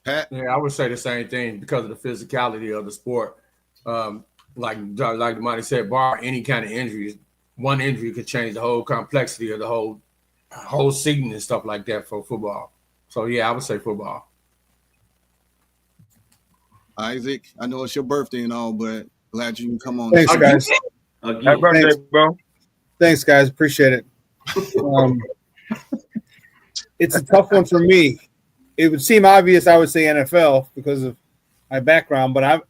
Pat? Yeah, I would say the same thing because of the physicality of the sport. Like Monty said, bar any kind of injuries, one injury could change the whole complexity of the whole season and stuff like that for football. So, yeah, I would say football. Isaac, I know it's your birthday and all, but glad you can come on. Thanks, guys. Happy birthday, bro. Thanks, guys. Appreciate it. It's a tough one for me. It would seem obvious I would say NFL because of my background, but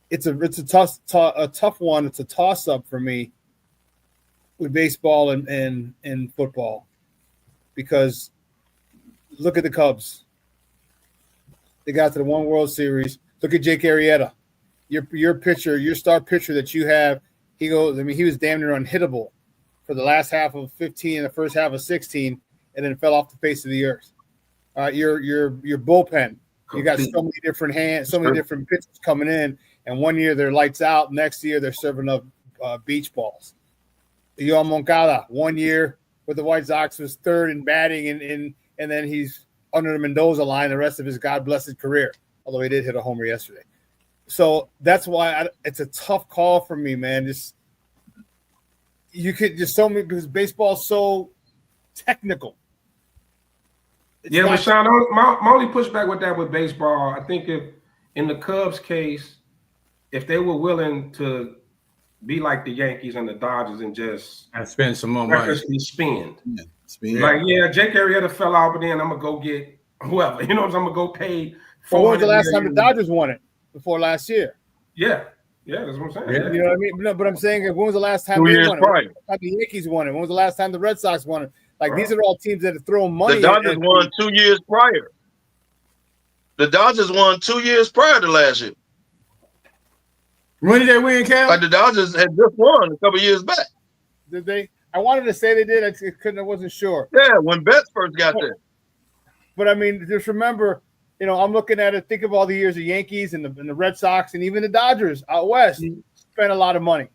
it's a tough one. It's a toss-up for me with baseball and football, because look at the Cubs. They got to the one World Series. Look at Jake Arrieta, your pitcher, your star pitcher that you have. He goes. I mean, he was damn near unhittable for the last half of 15 and the first half of 16, and then fell off the face of the earth. Your bullpen. You got so many different hands, so many different pitchers coming in, and one year they're lights out. Next year they're serving up beach balls. Yoan Moncada, 1 year with the White Sox was third in batting, and then he's under the Mendoza line the rest of his God-blessed career, although he did hit a homer yesterday. So that's why it's a tough call for me, man. You could just so many because baseball's so technical. But Sean, my only pushback with that with baseball, I think if in the Cubs case, if they were willing to be like the Yankees and the Dodgers and just spend some more money, spend. Like, Jake Arrieta fell out, but then I'm gonna go get whoever. You know, I'm gonna go pay. When was the last time the Dodgers won it? Before last year. Yeah, that's what I'm saying. Yeah. You know what I mean? No, but I'm saying when was the last time they won it? When was the last time the Yankees won it? When was the last time the Red Sox won it? Like these are all teams that are throwing money. The Dodgers won 2 years prior. The Dodgers won 2 years prior to last year. When did they win, Cal? Like the Dodgers had just won a couple years back. Did they? I wanted to say they did. I wasn't sure. Yeah, when Betts first got there. But I mean, just remember, I'm looking at it. Think of all the years the Yankees and the Red Sox and even the Dodgers out west spent a lot of money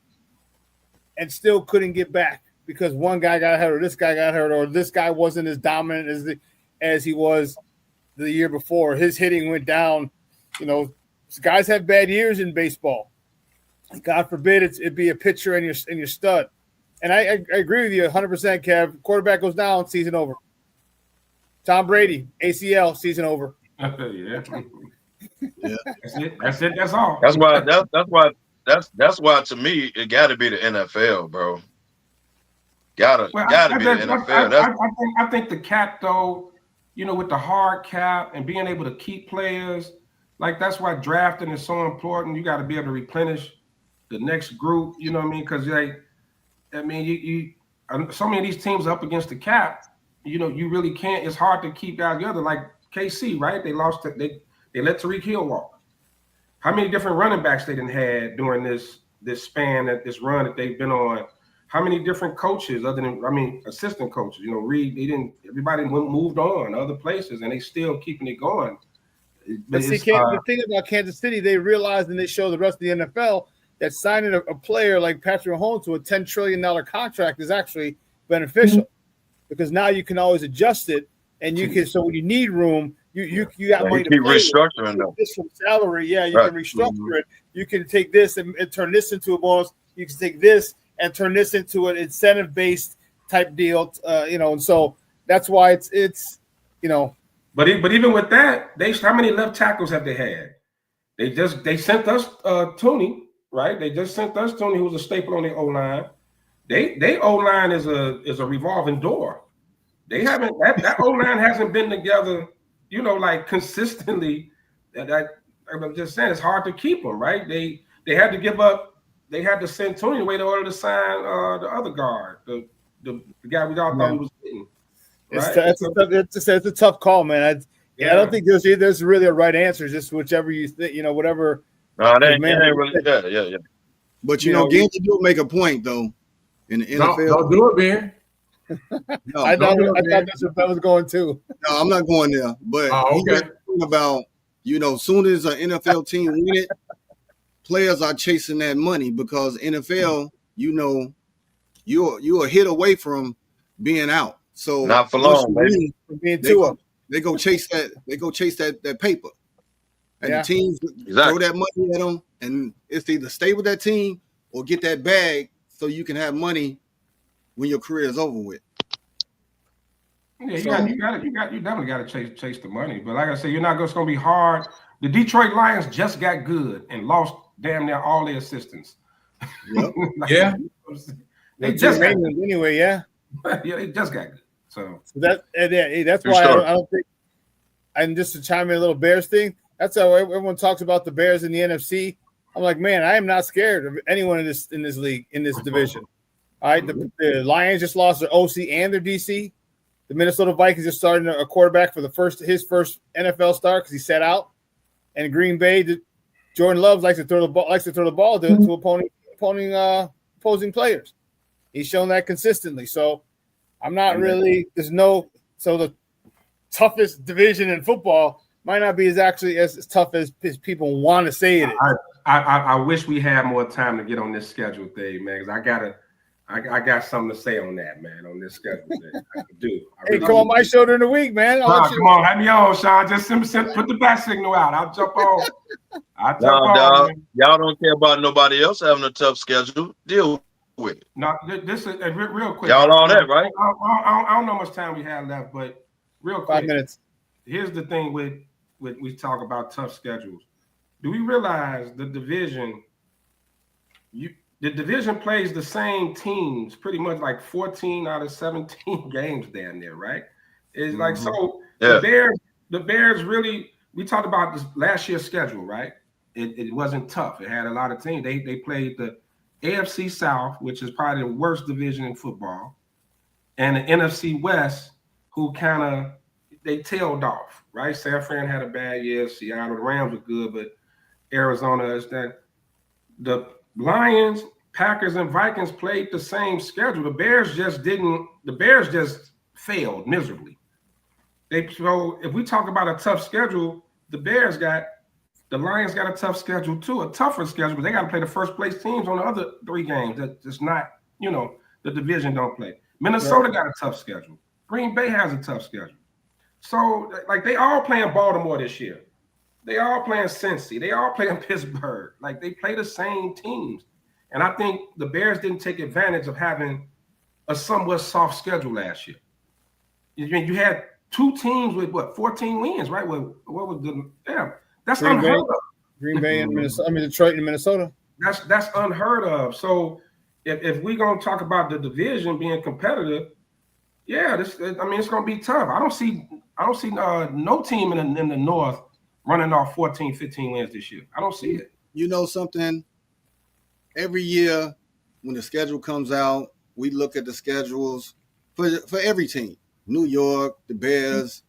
and still couldn't get back because one guy got hurt or this guy got hurt or this guy wasn't as dominant as he was the year before. His hitting went down. Guys have bad years in baseball. God forbid it'd be a pitcher in your stud. And I agree with you 100%, Kev. Quarterback goes down, season over. Tom Brady, ACL, season over. Yeah. That's it. That's all. That's why to me it got to be the NFL, bro. Gotta be the NFL. I think the cap though, with the hard cap and being able to keep players, like that's why drafting is so important. You got to be able to replenish the next group. You know what I mean? Because you so many of these teams up against the cap. You really can't. It's hard to keep guys together. Like KC, right? They lost. They let Tariq Hill walk. How many different running backs they didn't had during this span, this run that they've been on? How many different coaches, assistant coaches? Reed. Everybody moved on to other places, and they still keeping it going. But see, the thing about Kansas City, they realized and they show the rest of the NFL that signing a player like Patrick Mahomes to a $10 trillion contract is actually beneficial because now you can always adjust it, and you can. So when you need room, you got money to keep play restructuring them. This from salary, you can restructure it. You can take this and turn this into a bonus. You can take this and turn this into an incentive-based type deal. And so that's why it's. But even with that, how many left tackles have they had? They sent us Tooney. Right, they just sent us Tony, who was a staple on the O-line. They O-line is a revolving door. They haven't that O-line hasn't been together, like consistently. I'm just saying it's hard to keep them. Right, they had to give up. They had to send Tony away in order to sign the other guard, the guy we all thought he was getting. Right? It's a tough call, man. I don't think there's really a right answer. Just whichever you think, whatever. No, that ain't really that. Yeah. But Gandy do make a point though. In the NFL, don't do it, man. No, I thought that's what that was going to. No, I'm not going there. But he's talking about soon as an NFL team win it, players are chasing that money because NFL, you're a hit away from being out. So not for long, baby. They go chase that. They go chase that paper. And the teams throw that money at them, and it's either stay with that team or get that bag so you can have money when your career is over with. Yeah, you definitely got to chase the money. But like I said, it's going to be hard. The Detroit Lions just got good and lost damn near all their assistants. Yep. They just got good. Anyway, yeah. Yeah, they just got good. So that's why I don't think. And just to chime in a little Bears thing. That's how everyone talks about the Bears in the NFC. I'm like, man, I am not scared of anyone in this league, in this division. All right, the Lions just lost their OC and their DC. The Minnesota Vikings just started a quarterback for his first NFL start because he sat out. And Green Bay, Jordan Love likes to throw the ball to opposing players. He's shown that consistently. So I'm not really. So the toughest division in football might not be as tough as people want to say it is. I wish we had more time to get on this schedule thing, man. Because I got something to say on that, man. On this schedule thing, I do. Hey, come on my show during the week, man. Come on, have me on, Sean. Just put the bat signal out. I'll jump on. Dog. Y'all don't care about nobody else having a tough schedule. Deal with it. No, this is real quick. Y'all on that, right? I don't know how much time we have left, but real quick. 5 minutes. Here's the thing with we talk about tough schedules. Do we realize the division? The division plays the same teams pretty much like 14 out of 17 games down there, right? It's like so. Yeah. The Bears really. We talked about this last year's schedule, right? It wasn't tough. It had a lot of teams. They played the AFC South, which is probably the worst division in football, and the NFC West, who kind of they tailed off, right? San Fran had a bad year. Seattle, the Rams were good, but Arizona is that. The Lions, Packers, and Vikings played the same schedule. The Bears just didn't. The Bears just failed miserably. So if we talk about a tough schedule, the Lions got a tough schedule too, a tougher schedule, but they got to play the first place teams on the other 3 games. That's not, the division don't play. Minnesota got a tough schedule. Green Bay has a tough schedule. So like they all playing Baltimore this year. They all playing Cincy. They all playing Pittsburgh. Like they play the same teams. And I think the Bears didn't take advantage of having a somewhat soft schedule last year. You had 2 teams with 14 wins, right? What was that's Green unheard of. Green Bay and Minnesota. Detroit and Minnesota. That's unheard of. So if we're gonna talk about the division being competitive, it's gonna be tough. I don't see no team in the North running off 14, 15 wins this year. I don't see it. You know something? Every year when the schedule comes out, we look at the schedules for every team. New York, the Bears,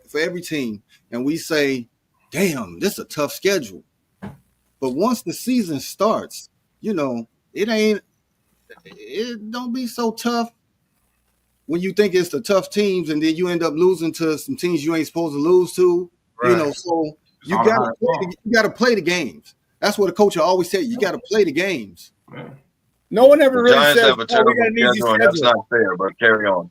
for every team. And we say, damn, this is a tough schedule. But once the season starts, it don't be so tough when you think it's the tough teams and then you end up losing to some teams you ain't supposed to lose to. Right. So you gotta play the games. That's what a coach always said. You gotta play the games. Yeah. No one ever really said, we got an easy schedule. That's not fair, but carry on.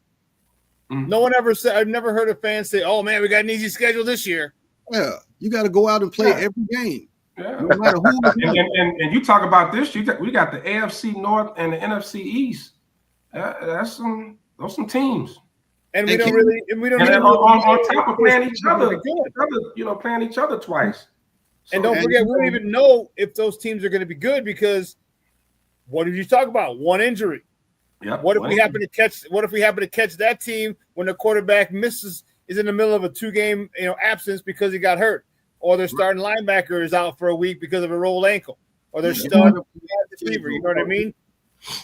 No one ever said, I've never heard a fan say, oh man, we got an easy schedule this year. Yeah, you got to go out and play every game. Yeah. No matter who. and you talk about this, we got the AFC North and the NFC East. Those some teams. And we don't on top of playing each other, playing each other twice. And don't forget, we don't even know if those teams are going to be good because what did you talk about? One injury. Yep. What if we happen to catch that team when the quarterback is in the middle of a 2-game absence because he got hurt, or their starting linebacker is out for a week because of a rolled ankle, or their stud receiver. You know what I mean?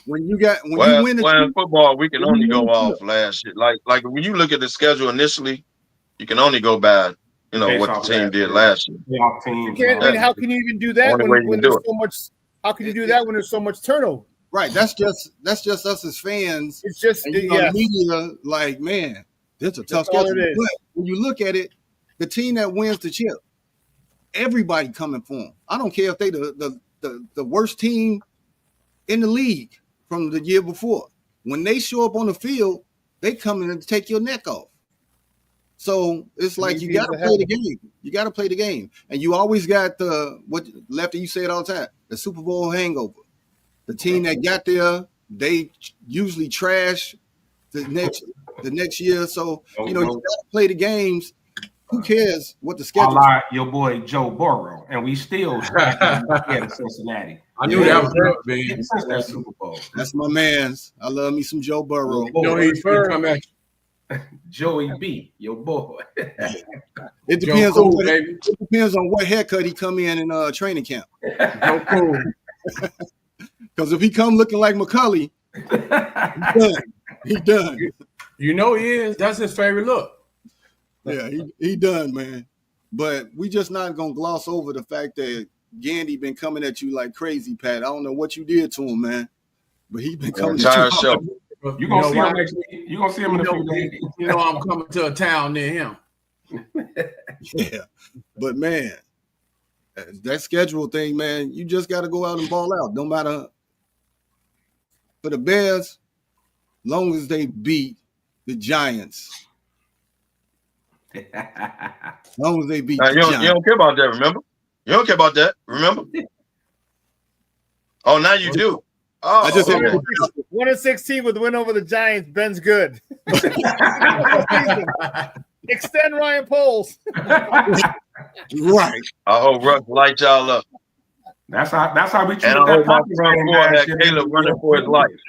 When you win in football, we can only go off last year. Like when you look at the schedule initially, you can only go by what the team did last year. How can you even do that when there's so much? How can you do that when there's so much turnover? Right. That's just us as fans. It's just media. Like, man, it's a tough schedule. But when you look at it, the team that wins the chip, everybody coming for them. I don't care if they the worst team in the league from the year before. When they show up on the field, they come in and take your neck off. So it's like you got to play the game. You got to play the game, and you always got what Lefty, you say it all the time, the Super Bowl hangover. The team that got there, they usually trash the next year. So you got to play the games. Who cares what the schedule? Your boy Joe Burrow, and we still in Cincinnati. I knew that was up, man. Since that Super Bowl. That's my man's. I love me some Joe Burrow. He's come at you. Joey B, your boy. It depends on what haircut he come in training camp. Because if he come looking like McCulley, he done. You know he is. That's his favorite look. Yeah, he done, man. But we just not gonna gloss over the fact that Gandy been coming at you like crazy, Pat. I don't know what you did to him, man. but he's been coming entire to show. You're gonna see him next week. You're gonna see him in a few days. You know I'm coming to a town near him. Yeah, but man, that schedule thing, man, you just got to go out and ball out. No matter for the Bears, long as they beat the Giants. Long as they beat the Giants. You don't care about that, remember? You don't care about that, remember? Oh, now you do. Oh, I just said 1-16 with the win over the Giants. Ben's good. Extend Ryan Poles. Right. I hope Russ light y'all up. That's how we treat and I that hope my front four had Caleb running for his life.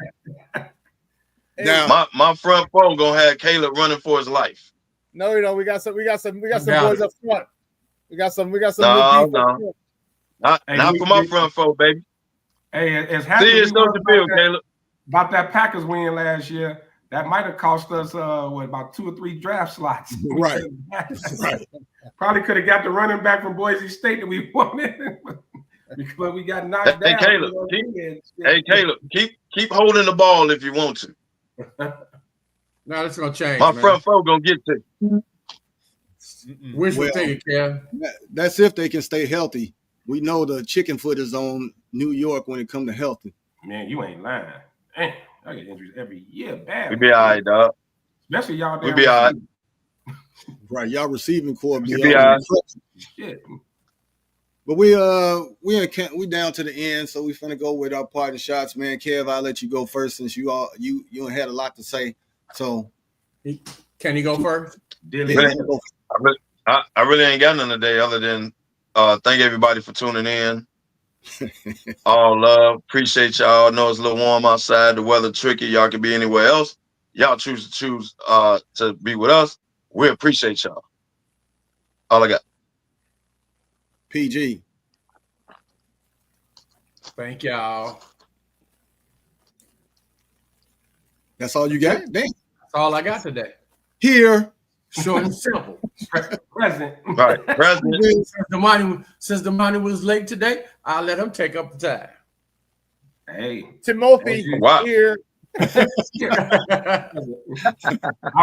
Now, my front four gonna have Caleb running for his life. No, we got some boys up front. We got some. No. Not for my front four, baby. Hey, as happy See, it's no feel, Caleb. About that Packers win last year, that might have cost us about 2 or 3 draft slots. Right. Right. Probably could have got the running back from Boise State that we wanted, because we got knocked down. Hey, Caleb, keep holding the ball if you want to. No, that's gonna change. My front four gonna get to you. Wishful thinking, Kev. That's if they can stay healthy. We know the chicken foot is on New York when it comes to healthy. Man, you ain't lying. Man, I get injuries every year. Bad. We be all right, dog. Especially y'all. We be all right. Right, y'all receiving core be all right. Yeah. But we down to the end, so we finna go with our parting shots, man. Kev, I'll let you go first since you had a lot to say. So can you go first? I really ain't got nothing today other than thank everybody for tuning in. All love. Appreciate y'all. I know it's a little warm outside. The weather tricky. Y'all can be anywhere else. Y'all choose to be with us. We appreciate y'all. All I got. PG. Thank y'all. That's all you got? Dang. That's all I got today. Here. Short and simple. Present. Right. Present. Since the money was late today, I'll let him take up the time. Hey. Timothy here. I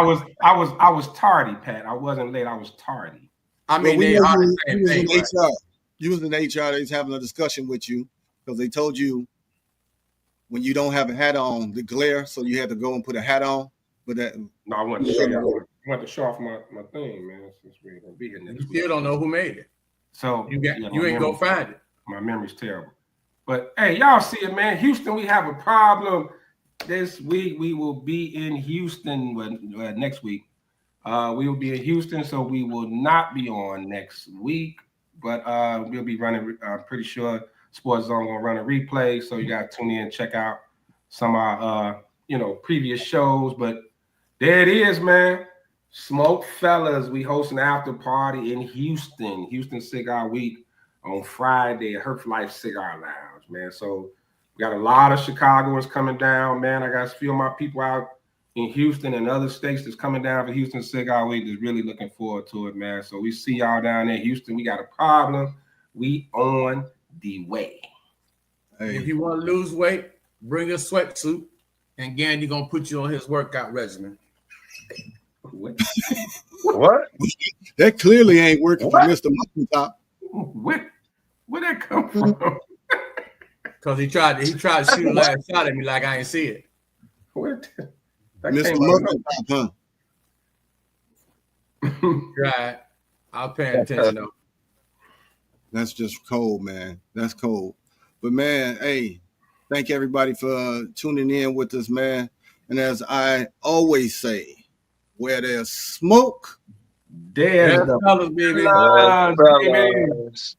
was tardy, Pat. I wasn't late. I was tardy. I mean, they are the same thing. Right? You was in HR. They was having a discussion with you because they told you when you don't have a hat on, the glare, so you had to go and put a hat on. But that no, I wanted to show you. I want to show off my thing, man. Since we're gonna be here next week. You still don't know who made it, so you ain't go find it. My memory's terrible. But hey, y'all see it, man. Houston, we have a problem. This week we will be in Houston. Next week, we will be in Houston, so we will not be on next week. But we'll be running. I'm pretty sure Sports Zone gonna run a replay, so you gotta tune in and check out some of our previous shows. But there it is, man. SmokeFellas. We host an after party in Houston Cigar Week on Friday at Herf Life Cigar Lounge, man. So we got a lot of Chicagoans coming down, man. I got a few of my people out in Houston and other states that's coming down for Houston Cigar Week. That's really looking forward to it, man. So we see y'all down there in Houston. We got a problem. We on the way. Hey. If you want to lose weight, bring a sweatsuit, and Gandhi gonna put you on his workout regimen. What? That clearly ain't working for Mr. Mountaintop. Where that come from? Because he tried to shoot a last shot at me like I ain't see it. What? Mr. Mountaintop, huh? Right. I'll pay attention though. That's just cold, man. That's cold. But man, hey, thank everybody for tuning in with us, man. And as I always say, where there's smoke, there's colors, baby. Fellas.